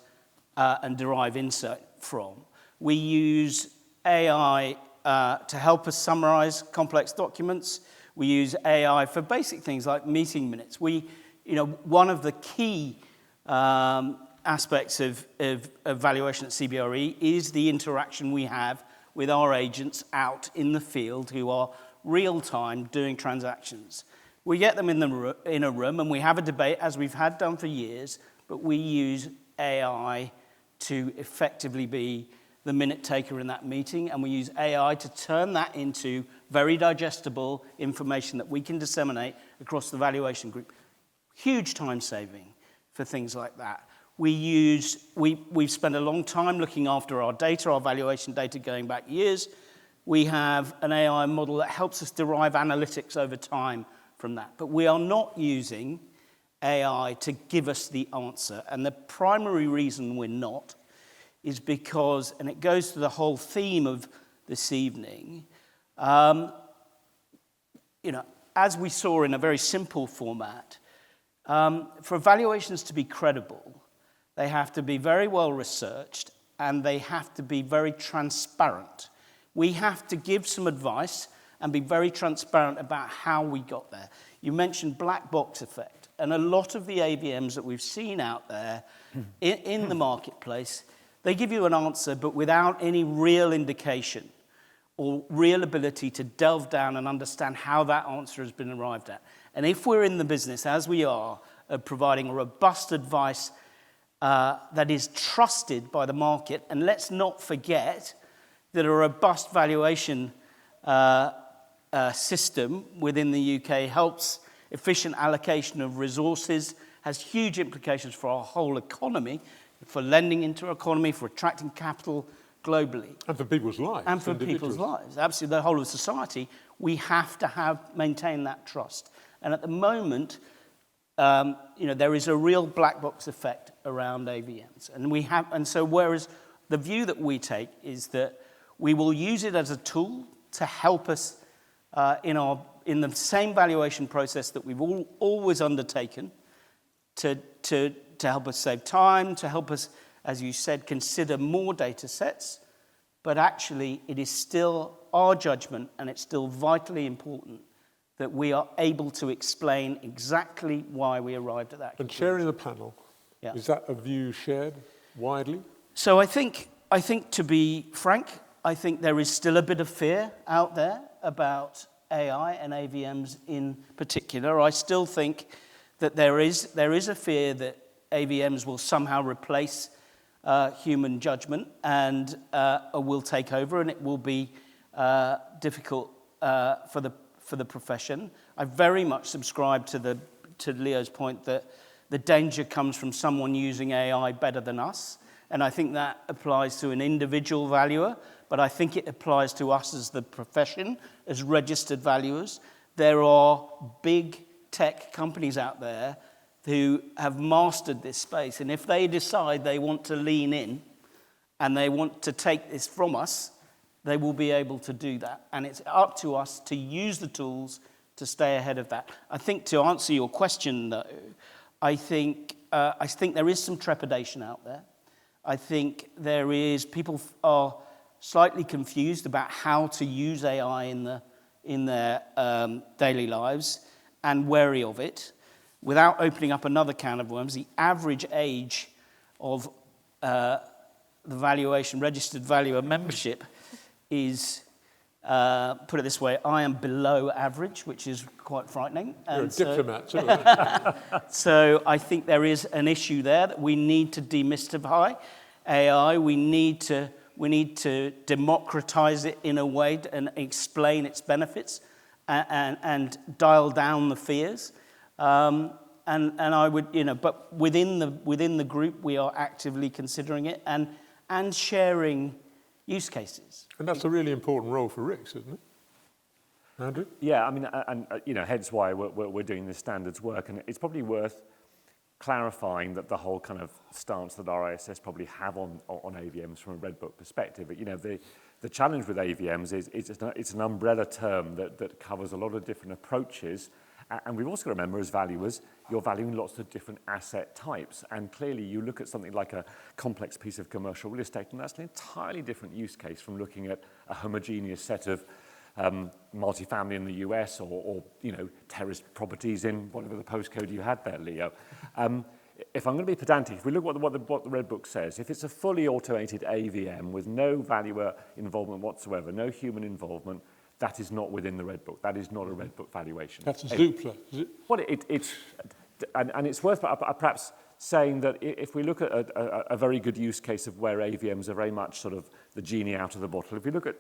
and derive insight from. We use AI to help us summarize complex documents. We use AI for basic things like meeting minutes. One of the key aspects of valuation at CBRE is the interaction we have with our agents out in the field who are real-time doing transactions. We get them in a room and we have a debate, as we've done for years, but we use AI to effectively be the minute taker in that meeting, and we use AI to turn that into very digestible information that we can disseminate across the valuation group. Huge time saving for things like that. We've spent a long time looking after our data, our valuation data going back years. We have an AI model that helps us derive analytics over time from that. But we are not using AI to give us the answer. And the primary reason we're not is because, and it goes to the whole theme of this evening, as we saw in a very simple format, for valuations to be credible, they have to be very well researched and they have to be very transparent. We have to give some advice and be very transparent about how we got there. You mentioned black box effect, and a lot of the AVMs that we've seen out there in the marketplace, they give you an answer but without any real indication or real ability to delve down and understand how that answer has been arrived at. And if we're in the business, as we are, of providing robust advice that is trusted by the market, and let's not forget that a robust valuation system within the UK helps efficient allocation of resources, has huge implications for our whole economy, for lending into our economy, for attracting capital globally. And for people's lives. And for people's lives, absolutely, the whole of society. We have to maintain that trust. And at the moment, there is a real black box effect around AVMs. And so whereas the view that we take is that we will use it as a tool to help us in the same valuation process that we've always undertaken to help us save time, to help us, as you said, consider more data sets. But actually, it is still our judgment, and it's still vitally important that we are able to explain exactly why we arrived at that conclusion. And sharing the panel, Yeah. is that a view shared widely? So I think, to be frank, I think there is still a bit of fear out there about AI and AVMs in particular. I still think that there is a fear that AVMs will somehow replace human judgment and will take over, and it will be difficult for the profession. I very much subscribe to Leo's point that the danger comes from someone using AI better than us, and I think that applies to an individual valuer, but I think it applies to us as the profession, as registered valuers. There are big tech companies out there who have mastered this space, and if they decide they want to lean in and they want to take this from us, they will be able to do that. And it's up to us to use the tools to stay ahead of that. I think to answer your question, though, I think there is some trepidation out there. I think people are slightly confused about how to use AI in their daily lives and wary of it. Without opening up another can of worms, the average age of the valuation registered valuer membership is, put it this way, I am below average, which is quite frightening. You're a diplomat, too, aren't you? So I think there is an issue there that we need to demystify AI. We need to democratize it in a way and explain its benefits and dial down the fears. And I would, but within the group, we are actively considering it and sharing use cases. And that's a really important role for RICS, isn't it? Andrew? Yeah, I mean, and hence why we're doing this standards work, and it's probably worth clarifying that the whole kind of stance that RISS probably have on AVMs from a Red Book perspective. The challenge with AVMs is it's an umbrella term that covers a lot of different approaches. And we've also got to remember, as valuers, you're valuing lots of different asset types. And clearly, you look at something like a complex piece of commercial real estate, and that's an entirely different use case from looking at a homogeneous set of multifamily in the US or terraced properties in whatever the postcode you had there, Leo. If I'm going to be pedantic, if we look at what the Red Book says, if it's a fully automated AVM with no valuer involvement whatsoever, no human involvement, that is not within the Red Book. That is not a Red Book valuation. That's a Zoopla, is it? Well, it's worth perhaps saying that if we look at a very good use case of where AVMs are very much sort of the genie out of the bottle, if we look at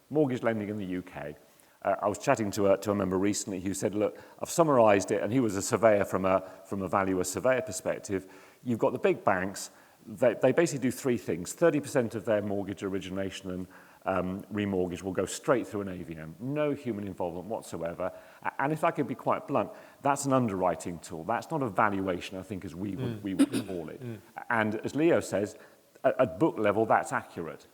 mortgage lending in the UK, I was chatting to a member recently who said, look, I've summarised it, and he was a surveyor from a valuer surveyor perspective. You've got the big banks. They basically do three things. 30% of their mortgage origination and remortgage will go straight through an AVM, no human involvement whatsoever. And if I could be quite blunt, that's an underwriting tool. That's not a valuation, I think, as we would call it. And as Leo says, at book level, that's accurate.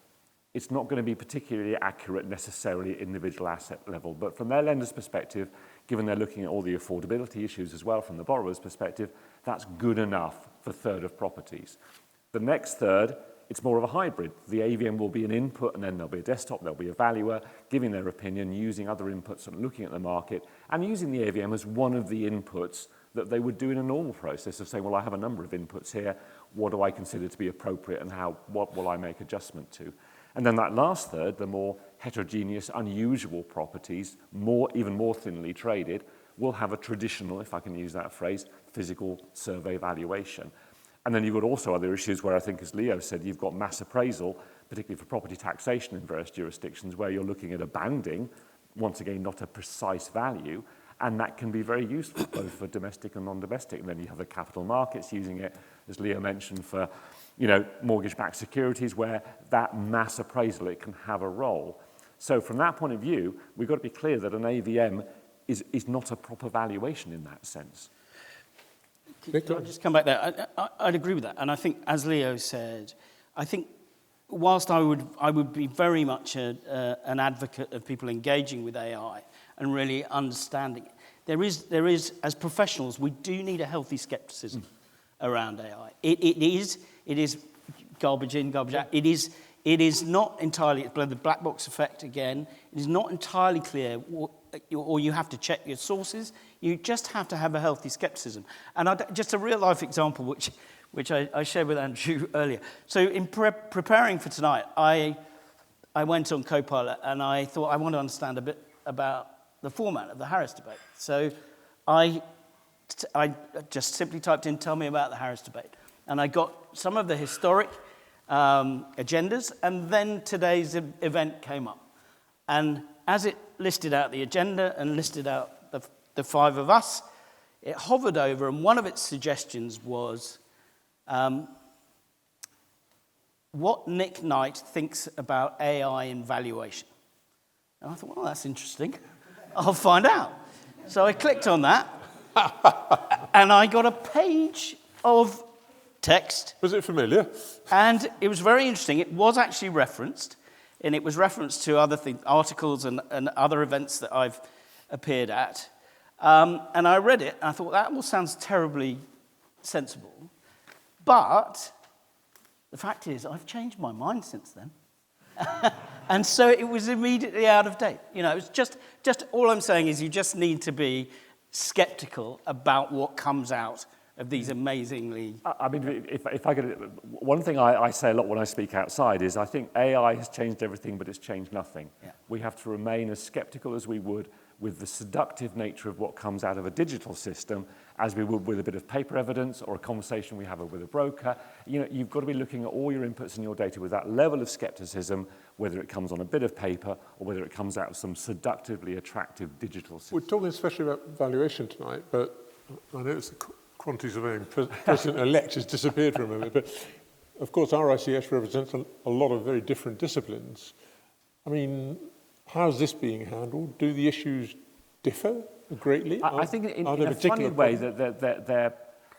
It's not going to be particularly accurate necessarily at individual asset level. But from their lender's perspective, given they're looking at all the affordability issues as well from the borrower's perspective, that's good enough for a third of properties. The next third, it's more of a hybrid. The AVM will be an input, and then there'll be a desktop, there'll be a valuer giving their opinion, using other inputs and looking at the market, and using the AVM as one of the inputs that they would do in a normal process of saying, well, I have a number of inputs here. What do I consider to be appropriate, and what will I make adjustment to? And then that last third, the more heterogeneous, unusual properties, even more thinly traded, will have a traditional, if I can use that phrase, physical survey valuation. And then you've got also other issues where I think, as Leo said, you've got mass appraisal, particularly for property taxation in various jurisdictions, where you're looking at a banding, once again, not a precise value, and that can be very useful both for domestic and non-domestic. And then you have the capital markets using it, as Leo mentioned, for mortgage-backed securities, where that mass appraisal, it can have a role. So from that point of view, we've got to be clear that an AVM is not a proper valuation in that sense. Victor? I'll just come back there. I'd agree with that. And I think, as Leo said, I think whilst I would be very much an advocate of people engaging with AI and really understanding it, there is, as professionals, we do need a healthy skepticism around AI. It is garbage in, garbage out. It is not entirely, the black box effect again, it is not entirely clear, or you have to check your sources. You just have to have a healthy skepticism. And just a real life example, which I shared with Andrew earlier. So in preparing for tonight, I went on Copilot and I thought I want to understand a bit about the format of the Harris debate. So I just simply typed in, tell me about the Harris debate. And I got some of the historic agendas, and then today's event came up. And as it listed out the agenda and listed out the five of us, it hovered over, and one of its suggestions was what Nick Knight thinks about AI in valuation. And I thought, well, that's interesting. I'll find out. So I clicked on that, and I got a page of text. Was it familiar? And it was very interesting. It was actually referenced, and it was referenced to other articles and other events that I've appeared at. And I read it, and I thought, that all sounds terribly sensible. But the fact is, I've changed my mind since then. And so it was immediately out of date. You know, it was just all I'm saying is you just need to be skeptical about what comes out of these amazingly... I mean, if I could... One thing I say a lot when I speak outside is I think AI has changed everything, but it's changed nothing. Yeah. We have to remain as skeptical as we would with the seductive nature of what comes out of a digital system as we would with a bit of paper evidence or a conversation we have with a broker. You know, you've got to be looking at all your inputs and your data with that level of skepticism, whether it comes on a bit of paper or whether it comes out of some seductively attractive digital system. We're talking especially about valuation tonight, but I noticed the quantity surveying President-elect has disappeared for a moment. But, of course, RICS represents a lot of very different disciplines. I mean, how's this being handled? Do the issues differ greatly? I think in a funny way that they're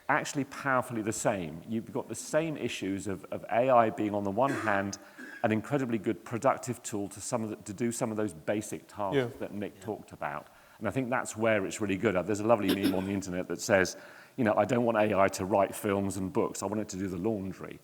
actually powerfully the same. You've got the same issues of AI being, on the one hand, an incredibly good productive tool to do some of those basic tasks that Nick talked about. And I think that's where it's really good. There's a lovely meme on the internet that says, you know, I don't want AI to write films and books. I want it to do the laundry.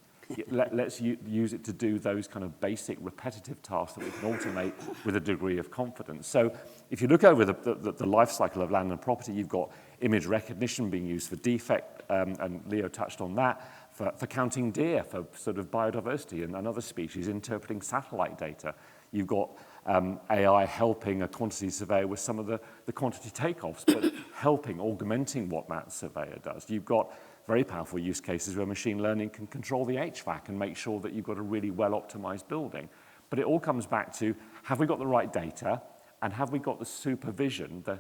Let's use it to do those kind of basic repetitive tasks that we can automate with a degree of confidence. So if you look over the life cycle of land and property, you've got image recognition being used for defect, and Leo touched on that, for counting deer, for sort of biodiversity and other species, interpreting satellite data. You've got AI helping a quantity surveyor with some of the quantity takeoffs, but helping, augmenting what that surveyor does. You've got very powerful use cases where machine learning can control the HVAC and make sure that you've got a really well-optimized building. But it all comes back to, have we got the right data, and have we got the supervision, the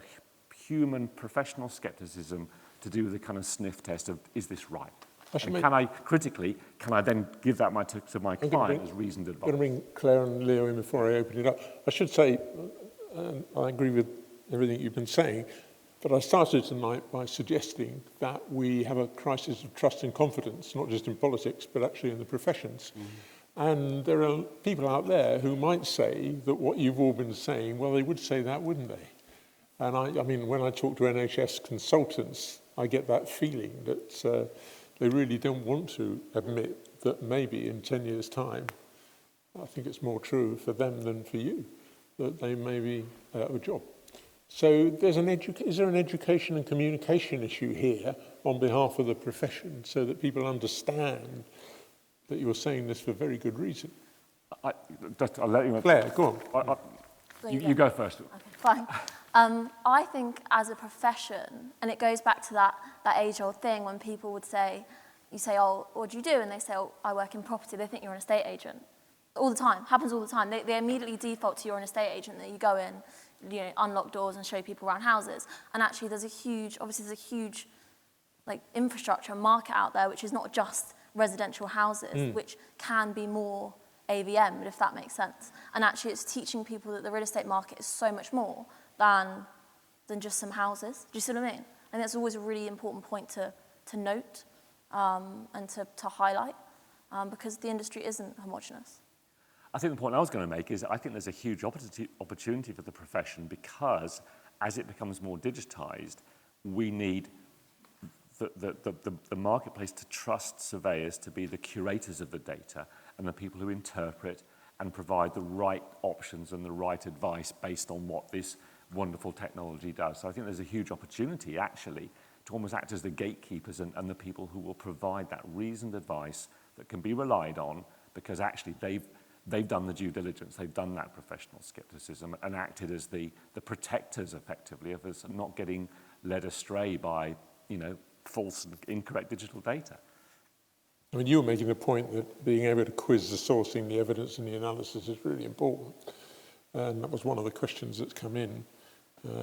human professional skepticism to do the kind of sniff test of, is this right? And can I then give that to my client as reasoned advice? I'm going to bring Claire and Leo in before I open it up. I should say, I agree with everything you've been saying, but I started tonight by suggesting that we have a crisis of trust and confidence, not just in politics, but actually in the professions. Mm-hmm. And there are people out there who might say that what you've all been saying, well, they would say that, wouldn't they? And I mean, when I talk to NHS consultants, I get that feeling that they really don't want to admit that maybe in 10 years' time, I think it's more true for them than for you, that they may be out of a job. So is there an education and communication issue here on behalf of the profession so that people understand that you're saying this for very good reason? I'll let you... Claire, go on. You go first. Okay, fine. I think as a profession, and it goes back to that age-old thing when people would say, you say, oh, what do you do? And they say, oh, I work in property. They think you're an estate agent. All the time. Happens all the time. They immediately default to you're an estate agent, that you go in, you know, unlock doors and show people around houses. And actually there's a huge like infrastructure and market out there, which is not just residential houses, which can be more AVM, if that makes sense. And actually it's teaching people that the real estate market is so much more than just some houses. Do you see what I mean? And that's always a really important point to note and to highlight, because the industry isn't homogenous. I think the point I was going to make is I think there's a huge opportunity for the profession, because as it becomes more digitized, we need the marketplace to trust surveyors to be the curators of the data and the people who interpret and provide the right options and the right advice based on what this wonderful technology does. So I think there's a huge opportunity, actually, to almost act as the gatekeepers and the people who will provide that reasoned advice that can be relied on, because actually they've done the due diligence, they've done that professional skepticism and acted as the protectors, effectively, of us not getting led astray by, false and incorrect digital data. I mean, you were making the point that being able to quiz the sourcing, the evidence and the analysis is really important. And that was one of the questions that's come in.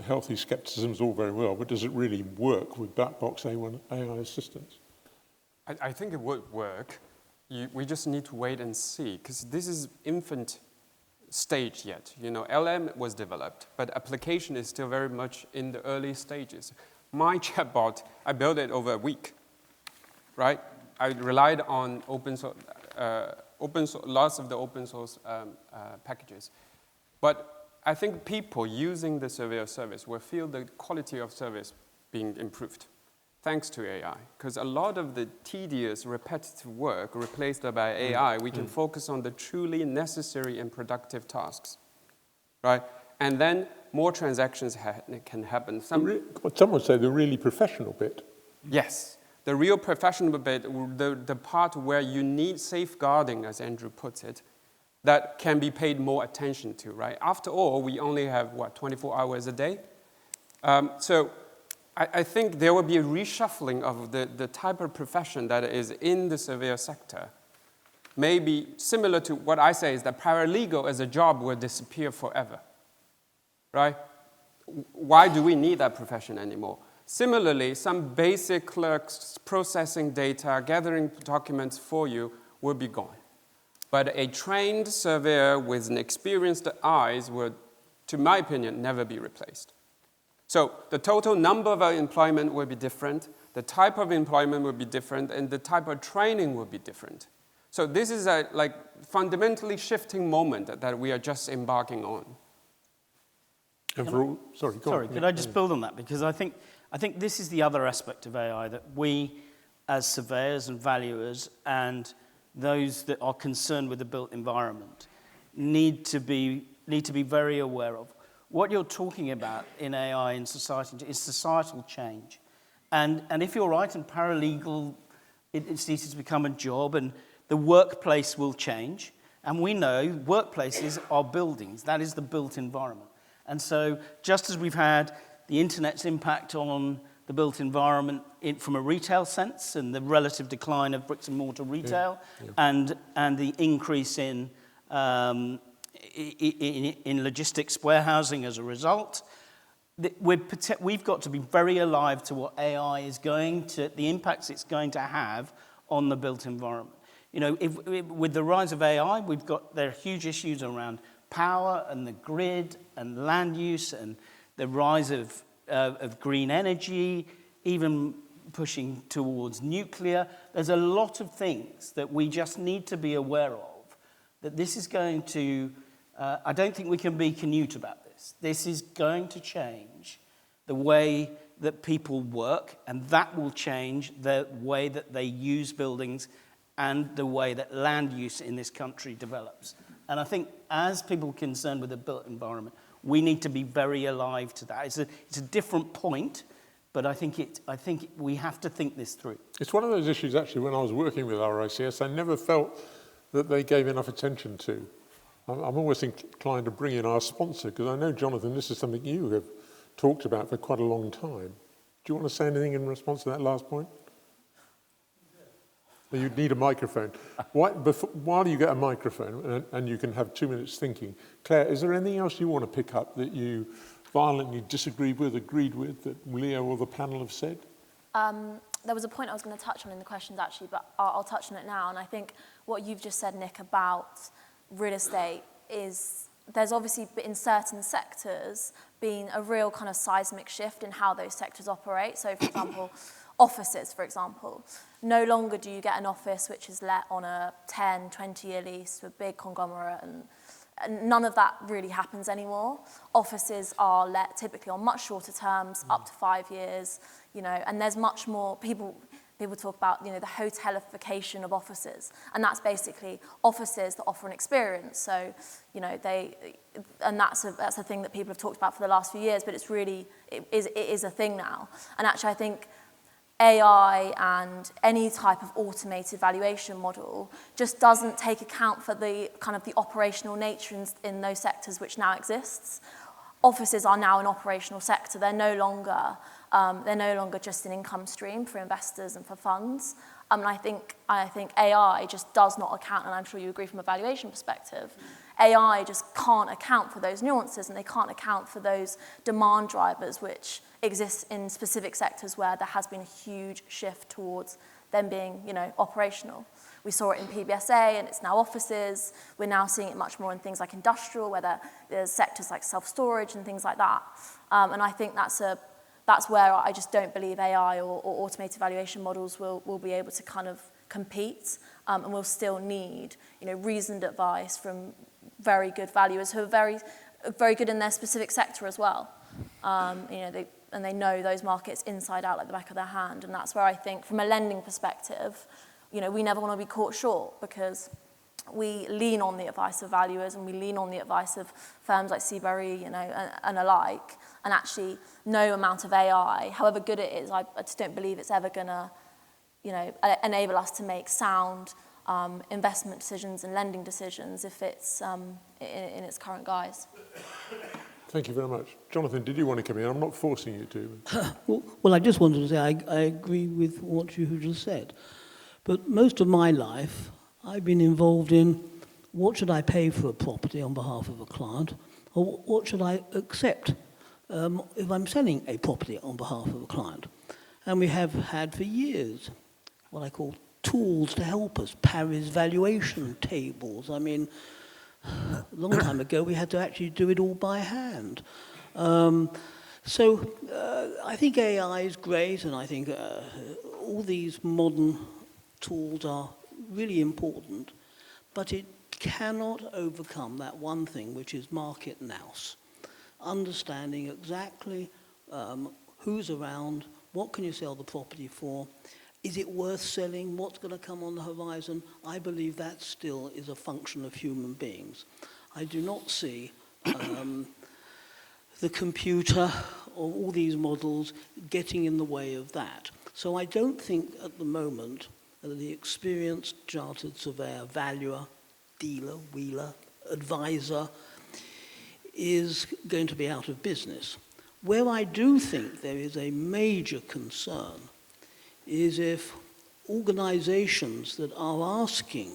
Healthy skepticism is all very well, but does it really work with black box AI assistance? I think it would work. We just need to wait and see, because this is infant stage yet. LM was developed, but application is still very much in the early stages. My chatbot, I built it over a week, right? I relied on lots of the open source packages. But I think people using the surveyor service will feel the quality of service being improved, thanks to AI. Because a lot of the tedious, repetitive work replaced by AI, we can focus on the truly necessary and productive tasks, right? And then more transactions can happen. Some would say the really professional bit. Yes. The real professional bit, the part where you need safeguarding, as Andrew puts it, that can be paid more attention to, right? After all, we only have, 24 hours a day? So I think there will be a reshuffling of the type of profession that is in the surveyor sector. Maybe similar to what I say is that paralegal as a job will disappear forever, right? Why do we need that profession anymore? Similarly, some basic clerks processing data, gathering documents for you will be gone. But a trained surveyor with an experienced eyes would, to my opinion, never be replaced. So the total number of employment will be different, the type of employment will be different, and the type of training will be different. So this is a fundamentally shifting moment that we are just embarking on. Could I just build on that? Because I think this is the other aspect of AI that we, as surveyors and valuers, and those that are concerned with the built environment, need to be very aware of. What you're talking about in AI in society is societal change. And if you're right, in paralegal, it's easy to become a job, and the workplace will change. And we know workplaces are buildings. That is the built environment. And so just as we've had the internet's impact on the built environment from a retail sense and the relative decline of bricks and mortar retail and the increase in logistics warehousing as a result, we've got to be very alive to what AI is the impacts it's going to have on the built environment. With the rise of AI, there are huge issues around power and the grid and land use and the rise of green energy, even pushing towards nuclear. There's a lot of things that we just need to be aware of, that this is going to, I don't think we can be Canute about this. This is going to change the way that people work, and that will change the way that they use buildings and the way that land use in this country develops. And I think as people concerned with the built environment, we need to be very alive to that. It's a different point, but I think we have to think this through. It's one of those issues, actually, when I was working with RICS, I never felt that they gave enough attention to. I'm always inclined to bring in our sponsor, because I know, Jonathan, this is something you have talked about for quite a long time. Do you want to say anything in response to that last point? You'd need a microphone. While you get a microphone, and you can have 2 minutes thinking, Claire, is there anything else you want to pick up that you violently disagreed with, agreed with, that Leo or the panel have said? There was a point I was going to touch on in the questions, actually, but I'll touch on it now. And I think what you've just said, Nick, about real estate is there's obviously in certain sectors been a real kind of seismic shift in how those sectors operate. So, for example, offices, for example. No longer do you get an office which is let on a 10, 20-year lease to a big conglomerate, and none of that really happens anymore. Offices are let typically on much shorter terms, up to 5 years, and there's much more, people talk about, the hotelification of offices, and that's basically offices that offer an experience. So, and that's a thing that people have talked about for the last few years, but it is a thing now. And actually, I think AI and any type of automated valuation model just doesn't take account for the kind of the operational nature in those sectors which now exists. Offices are now an operational sector. They're no longer just an income stream for investors and for funds. And I think AI just does not account, and I'm sure you agree from a valuation perspective, AI just can't account for those nuances, and they can't account for those demand drivers which exist in specific sectors where there has been a huge shift towards them being, operational. We saw it in PBSA, and it's now offices. We're now seeing it much more in things like industrial, where there's sectors like self-storage and things like that. And I think that's where I just don't believe AI or automated valuation models will be able to kind of compete, and we'll still need, reasoned advice from very good valuers who are very, very good in their specific sector as well. They know those markets inside out like the back of their hand, and that's where I think, from a lending perspective, we never want to be caught short, because we lean on the advice of valuers and we lean on the advice of firms like CBRE, and alike, and actually no amount of AI, however good it is, I just don't believe it's ever going to, enable us to make sound investment decisions and lending decisions if it's in its current guise. Thank you very much. Jonathan, did you want to come in? I'm not forcing you to. Well, I just wanted to say I agree with what you have just said. But most of my life, I've been involved in what should I pay for a property on behalf of a client, or what should I accept if I'm selling a property on behalf of a client. And we have had for years what I call tools to help us, Paris valuation tables. I mean, a long time ago, we had to actually do it all by hand. So I think AI is great, and I think all these modern tools are really important, but it cannot overcome that one thing, which is market nous. Understanding exactly who's around, what can you sell the property for, is it worth selling, what's going to come on the horizon. I believe that still is a function of human beings. I do not see the computer or all these models getting in the way of that. So I don't think at the moment that the experienced chartered surveyor, valuer, dealer, wheeler, advisor is going to be out of business. Where I do think there is a major concern is if organizations that are asking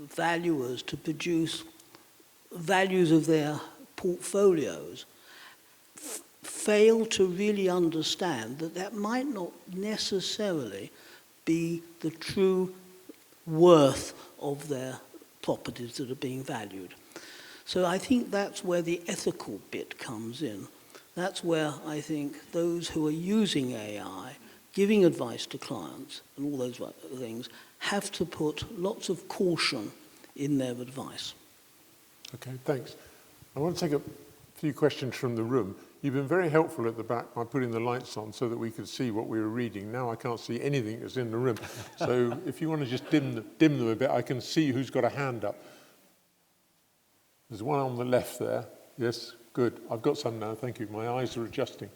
valuers to produce values of their portfolios fail to really understand that that might not necessarily be the true worth of their properties that are being valued. So I think that's where the ethical bit comes in. That's where I think those who are using AI, giving advice to clients and all those things, have to put lots of caution in their advice. Okay, thanks. I want to take a few questions from the room. You've been very helpful at the back by putting the lights on so that we could see what we were reading. Now I can't see anything that's in the room. So if you want to just dim them a bit, I can see who's got a hand up. There's one on the left there. Yes, good. I've got some now, thank you. My eyes are adjusting.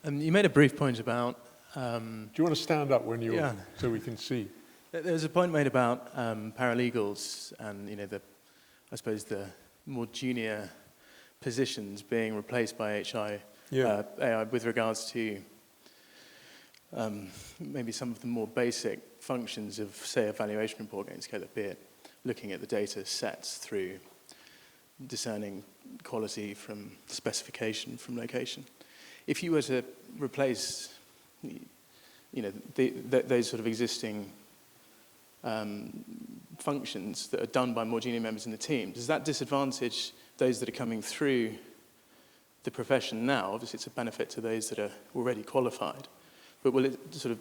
You made a brief point about... Do you want to stand up when you're... Yeah. So we can see? There's a point made about paralegals and, I suppose the more junior positions being replaced by AI with regards to maybe some of the more basic functions of, say, a valuation report going together, be it looking at the data sets through discerning quality from specification from location. If you were to replace, those sort of existing functions that are done by more junior members in the team, does that disadvantage those that are coming through the profession now? Obviously, it's a benefit to those that are already qualified, but will it sort of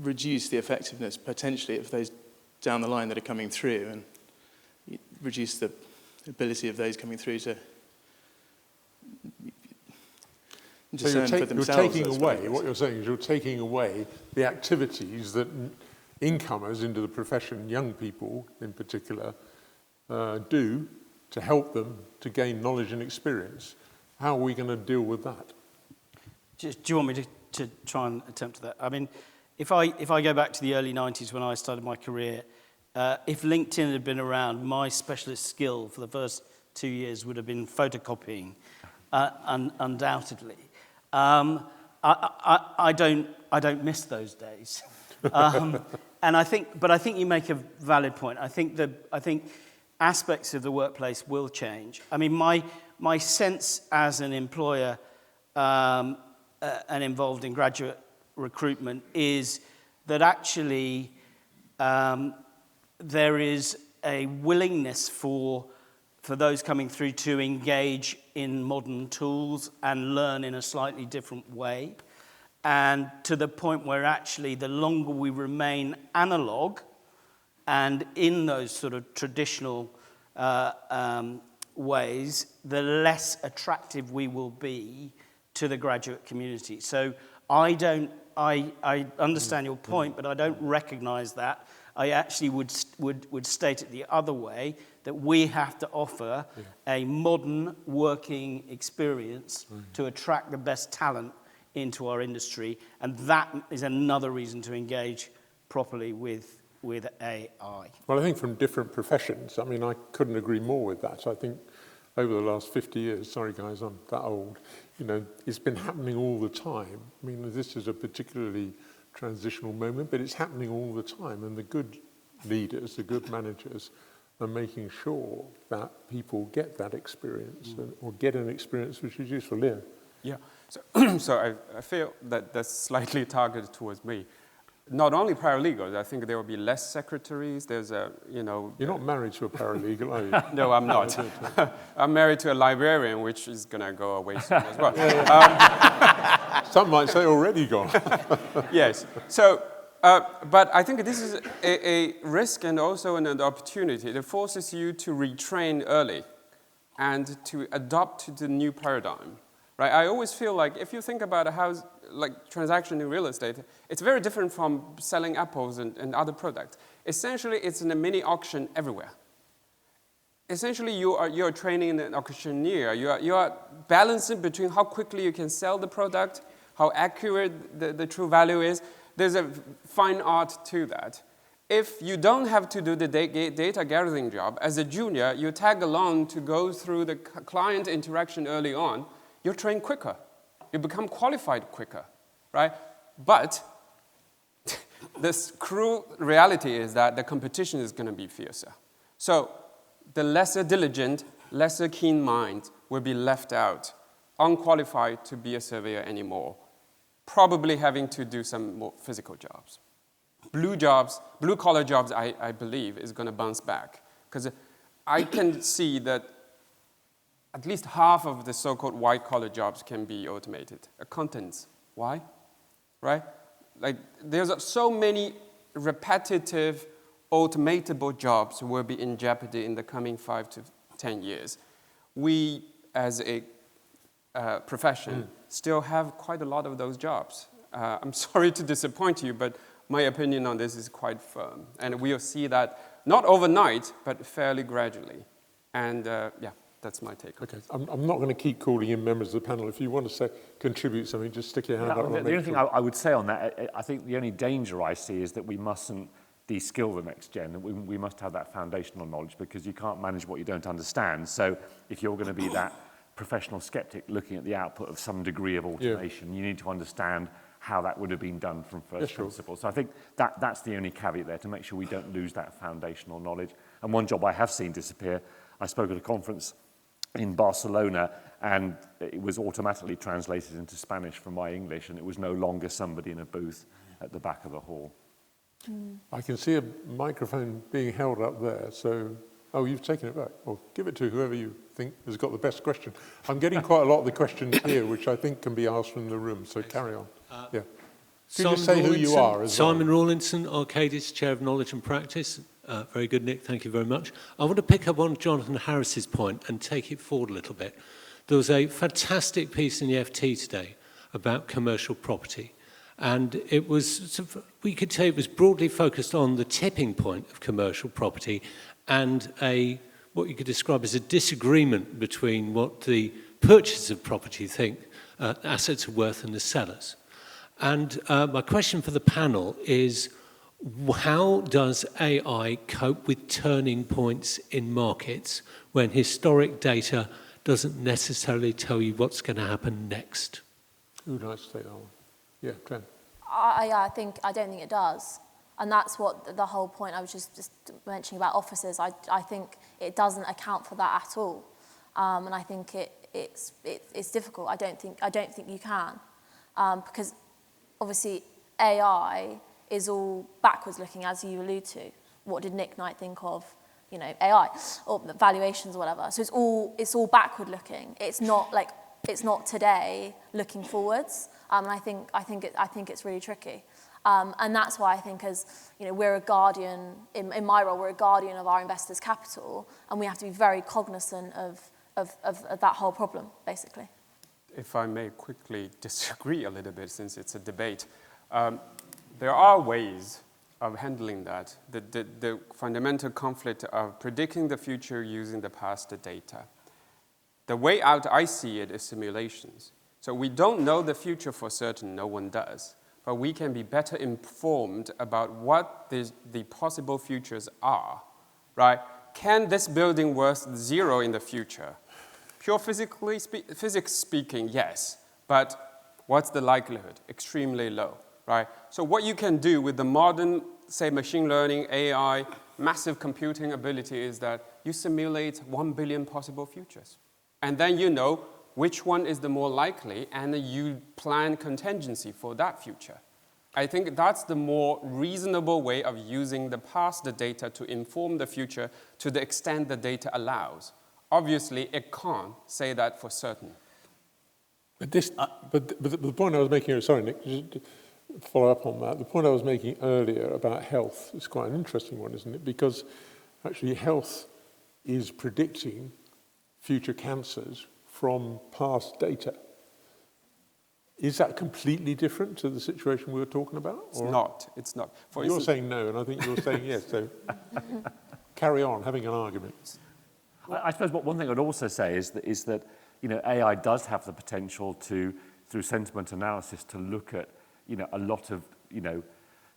reduce the effectiveness potentially of those down the line that are coming through, and reduce the ability of those coming through to discern for themselves? You're taking away, what you're saying is you're taking away the activities that incomers into the profession, young people in particular, do to help them to gain knowledge and experience. How are we going to deal with that? Do you want me to try and attempt that? I mean, if I go back to the early 90s when I started my career, if LinkedIn had been around, my specialist skill for the first 2 years would have been photocopying, undoubtedly. I don't miss those days. And I think you make a valid point. I think aspects of the workplace will change. I mean, my sense as an employer and involved in graduate recruitment is that actually there is a willingness for those coming through to engage in modern tools and learn in a slightly different way. And to the point where actually the longer we remain analog and in those sort of traditional ways, the less attractive we will be to the graduate community. So I understand your point, but I don't recognize that. I actually would state it the other way, that we have to offer a modern working experience to attract the best talent into our industry, and that is another reason to engage properly with AI. Well, I think from different professions, I mean, I couldn't agree more with that. I think over the last 50 years, sorry guys, I'm that old, you know, it's been happening all the time. I mean, this is a particularly transitional moment, but it's happening all the time, and the good leaders, the good managers are making sure that people get that experience or get an experience which is useful. Leah? Yeah, so I feel that that's slightly targeted towards me. Not only paralegals, I think there will be less secretaries. There's a, you know... You're not married to a paralegal, are you? No, I'm not. I'm married to a librarian, which is going to go away soon as well. Some might say already gone. Yes. So, but I think this is a risk and also an opportunity. It forces you to retrain early and to adopt to the new paradigm. Right? I always feel like if you think about a house, like transaction in real estate, it's very different from selling apples and other products. Essentially, it's in a mini auction everywhere. Essentially, you're training an auctioneer. You are balancing between how quickly you can sell the product, how accurate the true value is. There's a fine art to that. If you don't have to do the data gathering job, as a junior, you tag along to go through the client interaction early on, you're trained quicker. You become qualified quicker, right? But this cruel reality is that the competition is going to be fiercer. So the lesser diligent, lesser keen minds will be left out, unqualified to be a surveyor anymore, probably having to do some more physical jobs. Blue-collar jobs, I believe, is going to bounce back. Because I can see that at least half of the so-called white-collar jobs can be automated. Accountants, why? Right? Like, there's so many repetitive, automatable jobs will be in jeopardy in the coming 5 to 10 years. We, as a profession, still have quite a lot of those jobs. I'm sorry to disappoint you, but my opinion on this is quite firm. And we'll see that not overnight, but fairly gradually. And yeah. That's my take. Okay, I'm not going to keep calling in members of the panel. If you want to contribute something, just stick your hand up. The only thing I would say on that, I think the only danger I see is that we mustn't de-skill the next gen. We must have that foundational knowledge, because you can't manage what you don't understand. So if you're going to be that professional skeptic looking at the output of some degree of automation, you need to understand how that would have been done from first principles. So I think that's the only caveat there, to make sure we don't lose that foundational knowledge. And one job I have seen disappear, I spoke at a conference in Barcelona, and it was automatically translated into Spanish from my English, and it was no longer somebody in a booth at the back of the hall. I can see a microphone being held up there, so Oh, you've taken it back. Well, give it to whoever you think has got the best question. I'm getting quite a lot of the questions here, which I think can be asked from the room, so carry on. Yeah. Could you say who you are as well? Simon Rawlinson, Arcadis, Chair of Knowledge and Practice. Very good, Nick. Thank you very much. I want to pick up on Jonathan Harris's point and take it forward a little bit. There was a fantastic piece in the FT today about commercial property. And it was, we could say it was broadly focused on the tipping point of commercial property and what you could describe as a disagreement between what the purchasers of property think assets are worth and the sellers. And my question for the panel is, how does AI cope with turning points in markets when historic data doesn't necessarily tell you what's going to happen next? Who would like to take that one? Yeah, Glenn. I don't think it does. And that's what the whole point I was just mentioning about offices. I think it doesn't account for that at all. And I think it's difficult. I don't think you can. Because obviously AI is all backwards looking, as you allude to. What did Nick Knight think of, AI or valuations or whatever? So it's all backward looking. It's not today looking forwards. And I think it's really tricky. And that's why I think we're a guardian, in my role, we're a guardian of our investors' capital, and we have to be very cognizant of that whole problem, basically. If I may quickly disagree a little bit, since it's a debate, there are ways of handling that. The fundamental conflict of predicting the future using the past data. The way out I see it is simulations. So we don't know the future for certain, no one does. But we can be better informed about what the possible futures are, right? Can this building worth 0 in the future? Pure physics speaking, yes. But what's the likelihood? Extremely low, right? So what you can do with the modern, say, machine learning, AI, massive computing ability is that you simulate 1 billion possible futures. And then you know which one is the more likely, and you plan contingency for that future. I think that's the more reasonable way of using the past data to inform the future to the extent the data allows. Obviously, it can't say that for certain. But the point I was making, sorry, Nick, just to follow up on that, the point I was making earlier about health is quite an interesting one, isn't it? Because actually health is predicting future cancers from past data. Is that completely different to the situation we were talking about? It's not. You're saying no, and I think you're saying yes, so carry on having an argument. I suppose one thing I'd also say is that AI does have the potential to, through sentiment analysis, to look at a lot of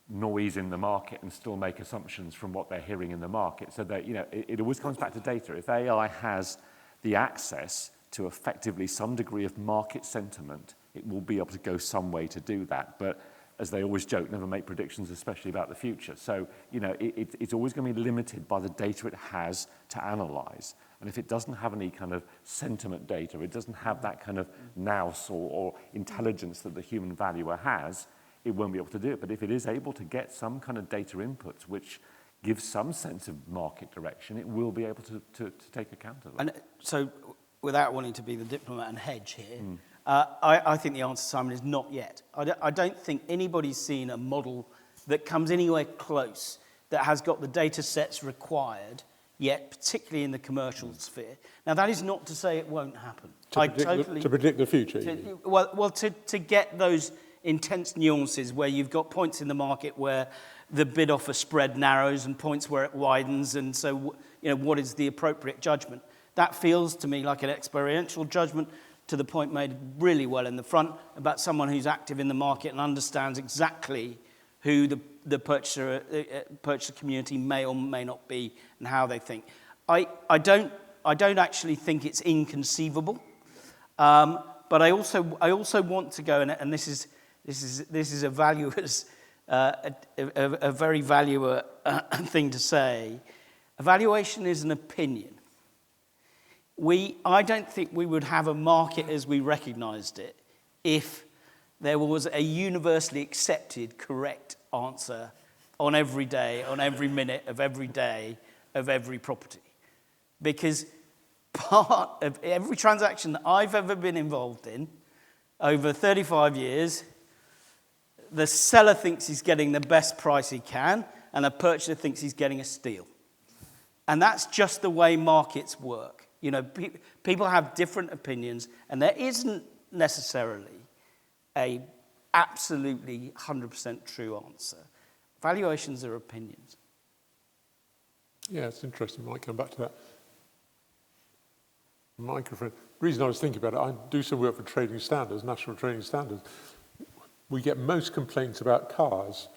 noise in the market and still make assumptions from what they're hearing in the market. So that it always comes back to data. If AI has the access to effectively some degree of market sentiment, it will be able to go some way to do that. But as they always joke, never make predictions, especially about the future. So, it's always going to be limited by the data it has to analyze. And if it doesn't have any kind of sentiment data, it doesn't have that kind of nous or intelligence that the human valuer has, it won't be able to do it. But if it is able to get some kind of data inputs which gives some sense of market direction, it will be able to take account of that. And so, without wanting to be the diplomat and hedge here, I think the answer, Simon, is not yet. I don't think anybody's seen a model that comes anywhere close, that has got the data sets required yet, particularly in the commercial sphere. Now, that is not to say it won't happen. To predict the future? To get those intense nuances where you've got points in the market where the bid-offer spread narrows and points where it widens, and so what is the appropriate judgment? That feels to me like an experiential judgment, to the point made really well in the front about someone who's active in the market and understands exactly who the purchaser community may or may not be and how they think. I don't actually think it's inconceivable, but I also want to go, and this is a valuer's a very valuer thing to say. Evaluation is an opinion. I don't think we would have a market as we recognized it if there was a universally accepted correct answer on every day, on every minute of every day of every property. because part of every transaction that I've ever been involved in over 35 years, the seller thinks he's getting the best price he can, and the purchaser thinks he's getting a steal. And that's just the way markets work. You know, people have different opinions, and there isn't necessarily a absolutely 100% true answer. Valuations are opinions. Yeah, it's interesting. We might come back to that. Microphone. The reason I was thinking about it, I do some work for trading standards, national trading standards. We get most complaints about cars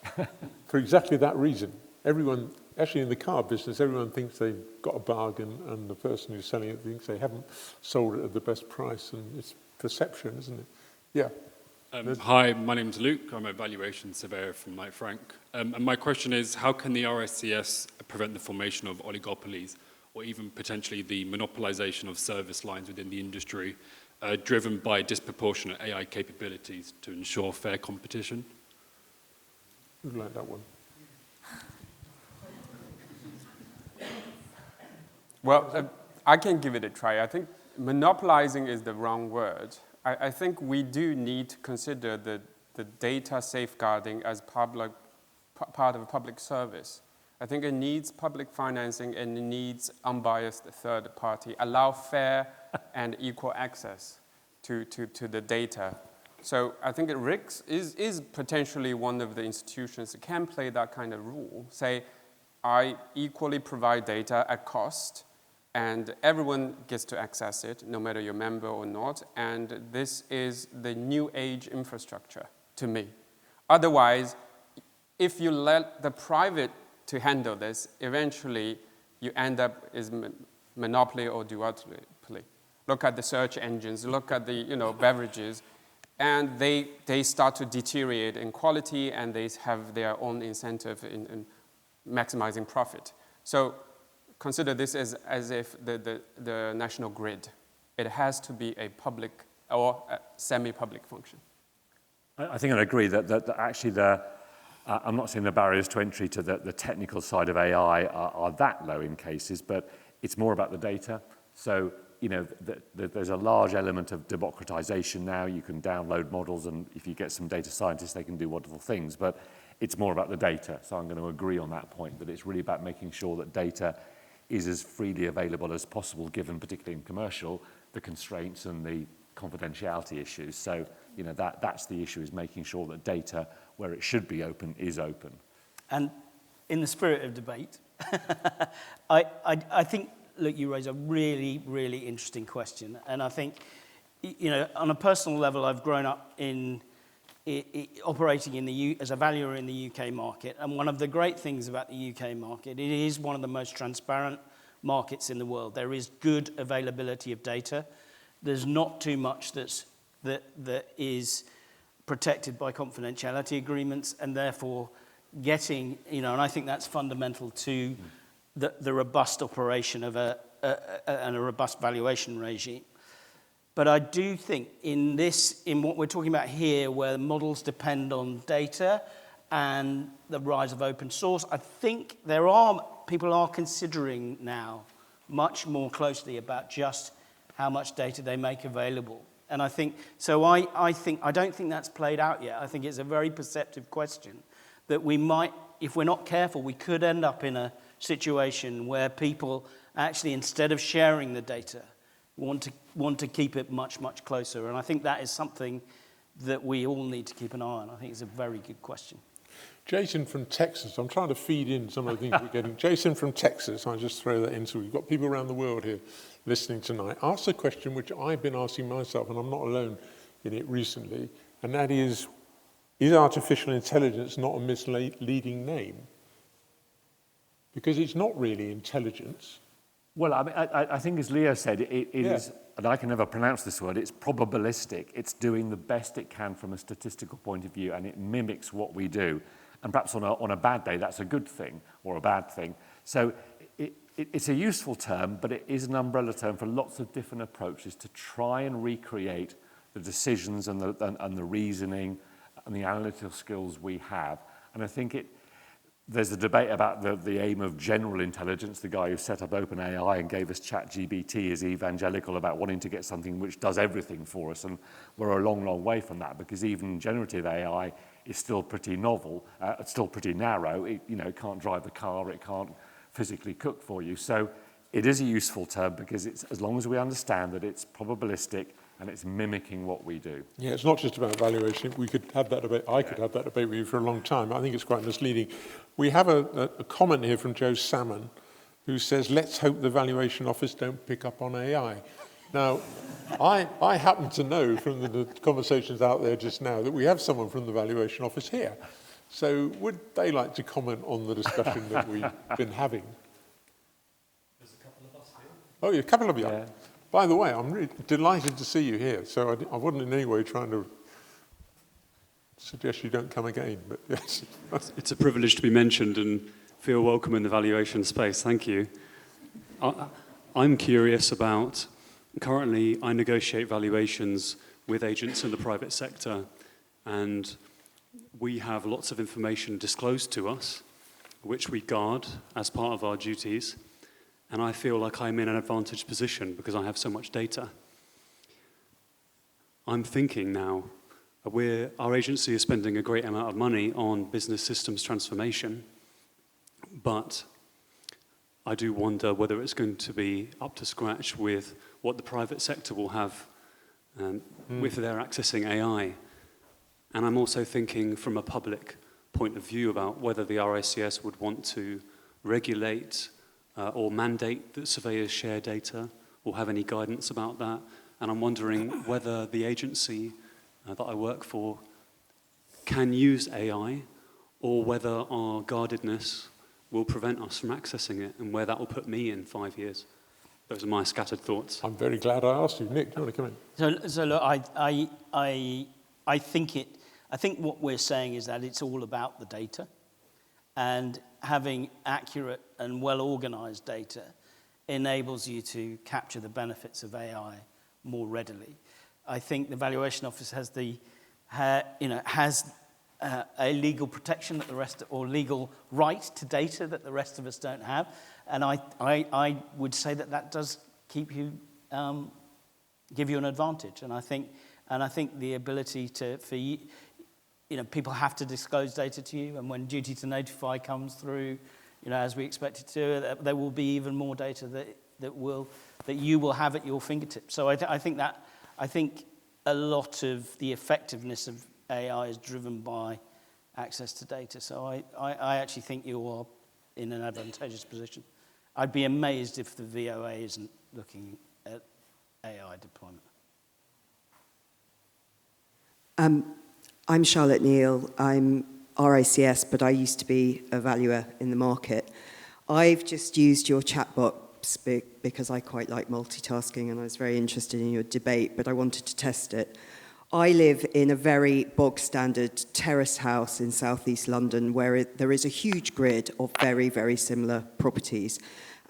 for exactly that reason. Everyone, actually in the car business, everyone thinks they've got a bargain, and the person who's selling it thinks they haven't sold it at the best price, and it's perception, isn't it? Yeah. Hi, my name's Luke. I'm a valuation surveyor from Knight Frank. And my question is, how can the RICS prevent the formation of oligopolies, or even potentially the monopolization of service lines within the industry, driven by disproportionate AI capabilities to ensure fair competition? Who'd like that one? Well, I can give it a try. I think monopolizing is the wrong word. I think we do need to consider the data safeguarding as part of a public service. I think it needs public financing, and it needs unbiased third party, allow fair and equal access to the data. So I think FRICS is potentially one of the institutions that can play that kind of role. Say, I equally provide data at cost, and everyone gets to access it, no matter you're a member or not, and this is the new age infrastructure to me. Otherwise, if you let the private to handle this, eventually you end up as monopoly or duopoly. Look at the search engines, look at the beverages, and they start to deteriorate in quality, and they have their own incentive in maximizing profit. So consider this as if the national grid. It has to be a public or a semi-public function. I think I'd agree that actually I'm not saying the barriers to entry to the technical side of AI are that low in cases, but it's more about the data. So, there's a large element of democratization now. You can download models, and if you get some data scientists, they can do wonderful things, but it's more about the data. So I'm going to agree on that point, that it's really about making sure that data is as freely available as possible, given particularly in commercial, the constraints and the confidentiality issues. So, that's the issue, is making sure that data, where it should be open, is open. And in the spirit of debate, I think, look, you raise a really, really interesting question. And I think, on a personal level, I've grown up operating as a valuer in the UK market. And one of the great things about the UK market, it is one of the most transparent markets in the world. There is good availability of data. There's not too much that is protected by confidentiality agreements, and therefore getting, and I think that's fundamental to the robust operation of and a robust valuation regime. But I do think in what we're talking about here, where models depend on data and the rise of open source, I think people are considering now much more closely about just how much data they make available. And I think, I don't think that's played out yet. I think it's a very perceptive question that we might, if we're not careful, we could end up in a situation where people actually, instead of sharing the data, want to keep it much, much closer. And I think that is something that we all need to keep an eye on. I think it's a very good question. Jason from Texas. I'm trying to feed in some of the things we're getting. Jason from Texas, I'll just throw that in. So we've got people around the world here listening tonight. Ask a question which I've been asking myself, and I'm not alone in it recently, and that is artificial intelligence not a misleading name? Because it's not really intelligence. Well, I think as Leo said, it is, and I can never pronounce this word, it's probabilistic. It's doing the best it can from a statistical point of view, and it mimics what we do. And perhaps on a bad day, that's a good thing or a bad thing. So it's a useful term, but it is an umbrella term for lots of different approaches to try and recreate the decisions and the reasoning and the analytical skills we have. And I think there's a debate about the aim of general intelligence. The guy who set up OpenAI and gave us ChatGPT is evangelical about wanting to get something which does everything for us, and we're a long, long way from that, because even generative AI is still pretty novel, it's still pretty narrow. It, it can't drive the car, it can't physically cook for you. So it is a useful term because it's, as long as we understand that it's probabilistic and it's mimicking what we do. Yeah, it's not just about valuation. We could have that debate. I could have that debate with you for a long time. I think it's quite misleading. We have a comment here from Joe Salmon, who says, let's hope the valuation office don't pick up on AI. Now, I happen to know from the conversations out there just now that we have someone from the valuation office here. So would they like to comment on the discussion that we've been having? There's a couple of us here. Oh, yeah, a couple of you. Yeah. By the way, I'm really delighted to see you here. So I wasn't in any way trying to suggest you don't come again, but yes. It's a privilege to be mentioned and feel welcome in the valuation space. Thank you. I'm curious about, currently I negotiate valuations with agents in the private sector, and we have lots of information disclosed to us, which we guard as part of our duties. And I feel like I'm in an advantaged position because I have so much data. I'm thinking now, our agency is spending a great amount of money on business systems transformation, but I do wonder whether it's going to be up to scratch with what the private sector will have with their accessing AI. And I'm also thinking from a public point of view about whether the RICS would want to regulate or mandate that surveyors share data, or have any guidance about that. And I'm wondering whether the agency that I work for can use AI, or whether our guardedness will prevent us from accessing it, and where that will put me in 5 years. Those are my scattered thoughts. I'm very glad I asked you. Nick, do you want to come in? So look, I think what we're saying is that it's all about the data, and having accurate and well-organized data enables you to capture the benefits of AI more readily. I think the valuation office has a legal protection that the rest, or legal right to data that the rest of us don't have, and I would say that does keep you, give you an advantage. And I think the ability for you. People have to disclose data to you, and when duty to notify comes through, as we expect it to, there will be even more data that you will have at your fingertips. So I think a lot of the effectiveness of AI is driven by access to data. So I actually think you are in an advantageous position. I'd be amazed if the VOA isn't looking at AI deployment. I'm Charlotte Neal. I'm RICS, but I used to be a valuer in the market. I've just used your chatbot because I quite like multitasking, and I was very interested in your debate, but I wanted to test it. I live in a very bog-standard terrace house in southeast London where there is a huge grid of very, very similar properties.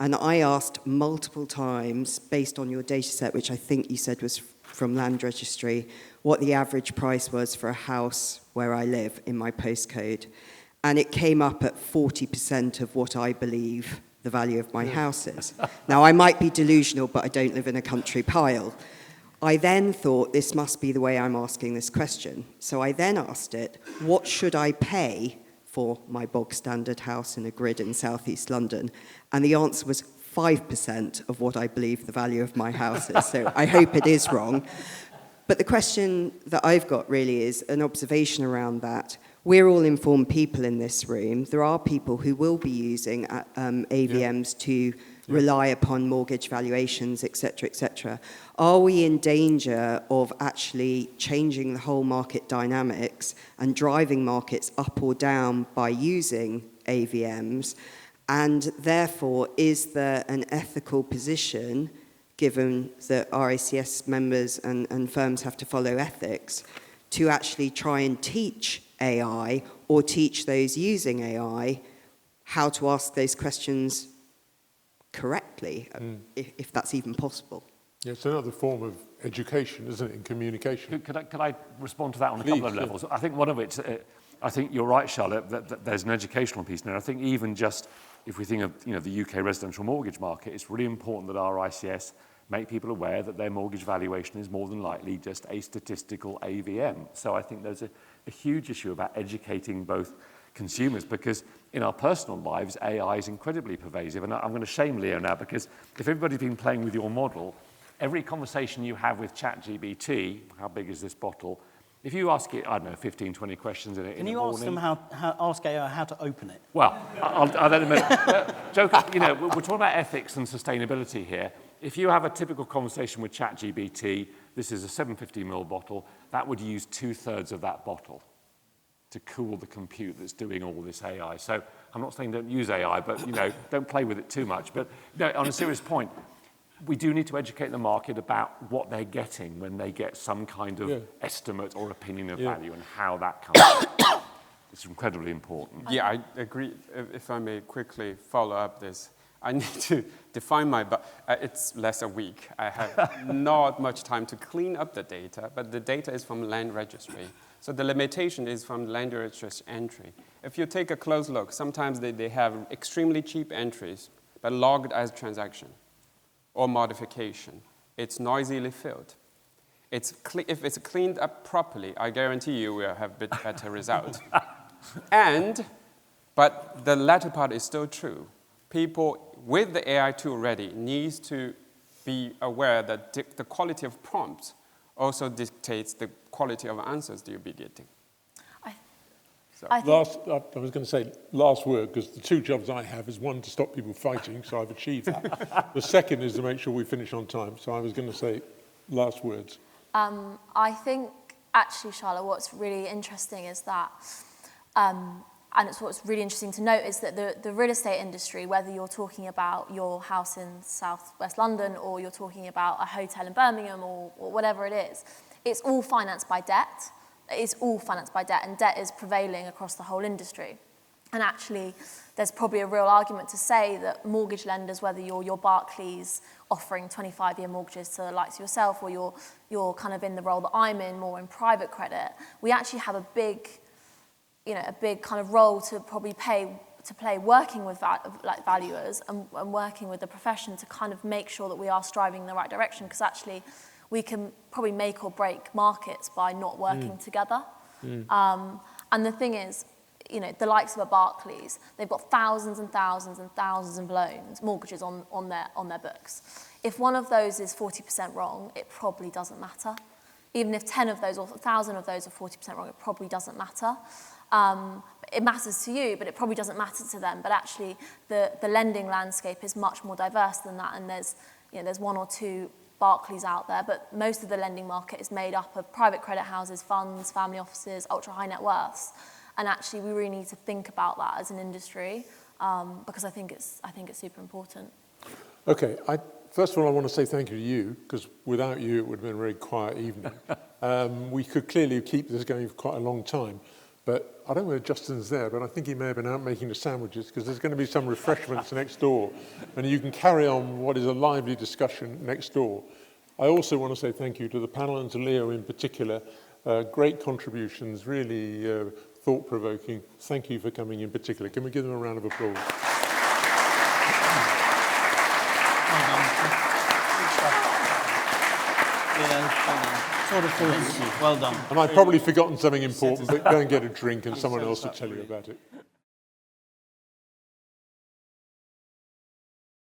And I asked multiple times, based on your data set, which I think you said was from Land Registry, what the average price was for a house where I live in my postcode. And it came up at 40% of what I believe the value of my house is. Now, I might be delusional, but I don't live in a country pile. I then thought, this must be the way I'm asking this question. So I then asked it, what should I pay for my bog-standard house in a grid in southeast London? And the answer was 5% of what I believe the value of my house is. So I hope it is wrong. But the question that I've got really is an observation around that. We're all informed people in this room. There are people who will be using AVMs to rely upon mortgage valuations, et cetera, Are we in danger of actually changing the whole market dynamics and driving markets up or down by using AVMs? And therefore, is there an ethical position, given that RICS members and firms have to follow ethics, to actually try and teach AI or teach those using AI how to ask those questions correctly, if that's even possible? Yeah, it's another form of education, isn't it, in communication? Could I respond to that on a couple of levels? I think one of it, I think you're right, Charlotte, that there's an educational piece there. I think even just if we think of the UK residential mortgage market, it's really important that our ICS make people aware that their mortgage valuation is more than likely just a statistical AVM. So I think there's a huge issue about educating both consumers, because in our personal lives, AI is incredibly pervasive. And I'm going to shame Leo now, because if everybody's been playing with your model, every conversation you have with ChatGPT, how big is this bottle? If you ask it, I don't know, 15, 20 questions in it in the morning... Can you ask them ask AI how to open it? Well, I'll let them... Joke, we're talking about ethics and sustainability here. If you have a typical conversation with ChatGPT, this is a 750ml bottle, that would use 2/3 of that bottle to cool the compute that's doing all this AI. So I'm not saying don't use AI, but, don't play with it too much. But on a serious point, we do need to educate the market about what they're getting when they get some kind of estimate or opinion of value and how that comes out. It's incredibly important. Yeah, I agree. If I may quickly follow up this, I need to define it's less a week. I have not much time to clean up the data, but the data is from land registry. So the limitation is from land registry entry. If you take a close look, sometimes they have extremely cheap entries, but logged as transaction or modification. It's noisily filled. If it's cleaned up properly, I guarantee you will have a bit better result. But the latter part is still true. People with the AI tool ready needs to be aware that the quality of prompts also dictates the quality of answers that you'll be getting. I was going to say last word, because the two jobs I have is one to stop people fighting, so I've achieved that. The second is to make sure we finish on time. So I was going to say last words. I think actually, Charlotte, what's really interesting is that, and it's what's really interesting to note is that the real estate industry, whether you're talking about your house in southwest London or you're talking about a hotel in Birmingham or whatever it is, it's all financed by debt. It's all financed by debt, and debt is prevailing across the whole industry. And actually, there's probably a real argument to say that mortgage lenders, whether you're your Barclays offering 25-year mortgages to the likes of yourself, or you're kind of in the role that I'm in, more in private credit, we actually have a big kind of role to probably play working with valuers and working with the profession to kind of make sure that we are striving in the right direction, because actually we can probably make or break markets by not working together. And the thing is, the likes of a Barclays, they've got thousands and thousands and thousands of mortgages on their books. If one of those is 40% wrong, it probably doesn't matter. Even if 10 of those or 1,000 of those are 40% wrong, it probably doesn't matter. It matters to you, but it probably doesn't matter to them. But actually, the lending landscape is much more diverse than that, and there's one or two Barclays out there, but most of the lending market is made up of private credit houses, funds, family offices, ultra-high net worths. And actually, we really need to think about that as an industry, because I think it's super important. Okay, first of all, I want to say thank you to you, because without you, it would have been a very quiet evening. We could clearly keep this going for quite a long time, but I don't know whether Justin's there, but I think he may have been out making the sandwiches, because there's going to be some refreshments next door, and you can carry on what is a lively discussion next door. I also want to say thank you to the panel and to Leo in particular. Great contributions, really thought-provoking. Thank you for coming in particular. Can we give them a round of applause? Well done. And I've probably forgotten something important, but go and get a drink and someone else will tell you about it.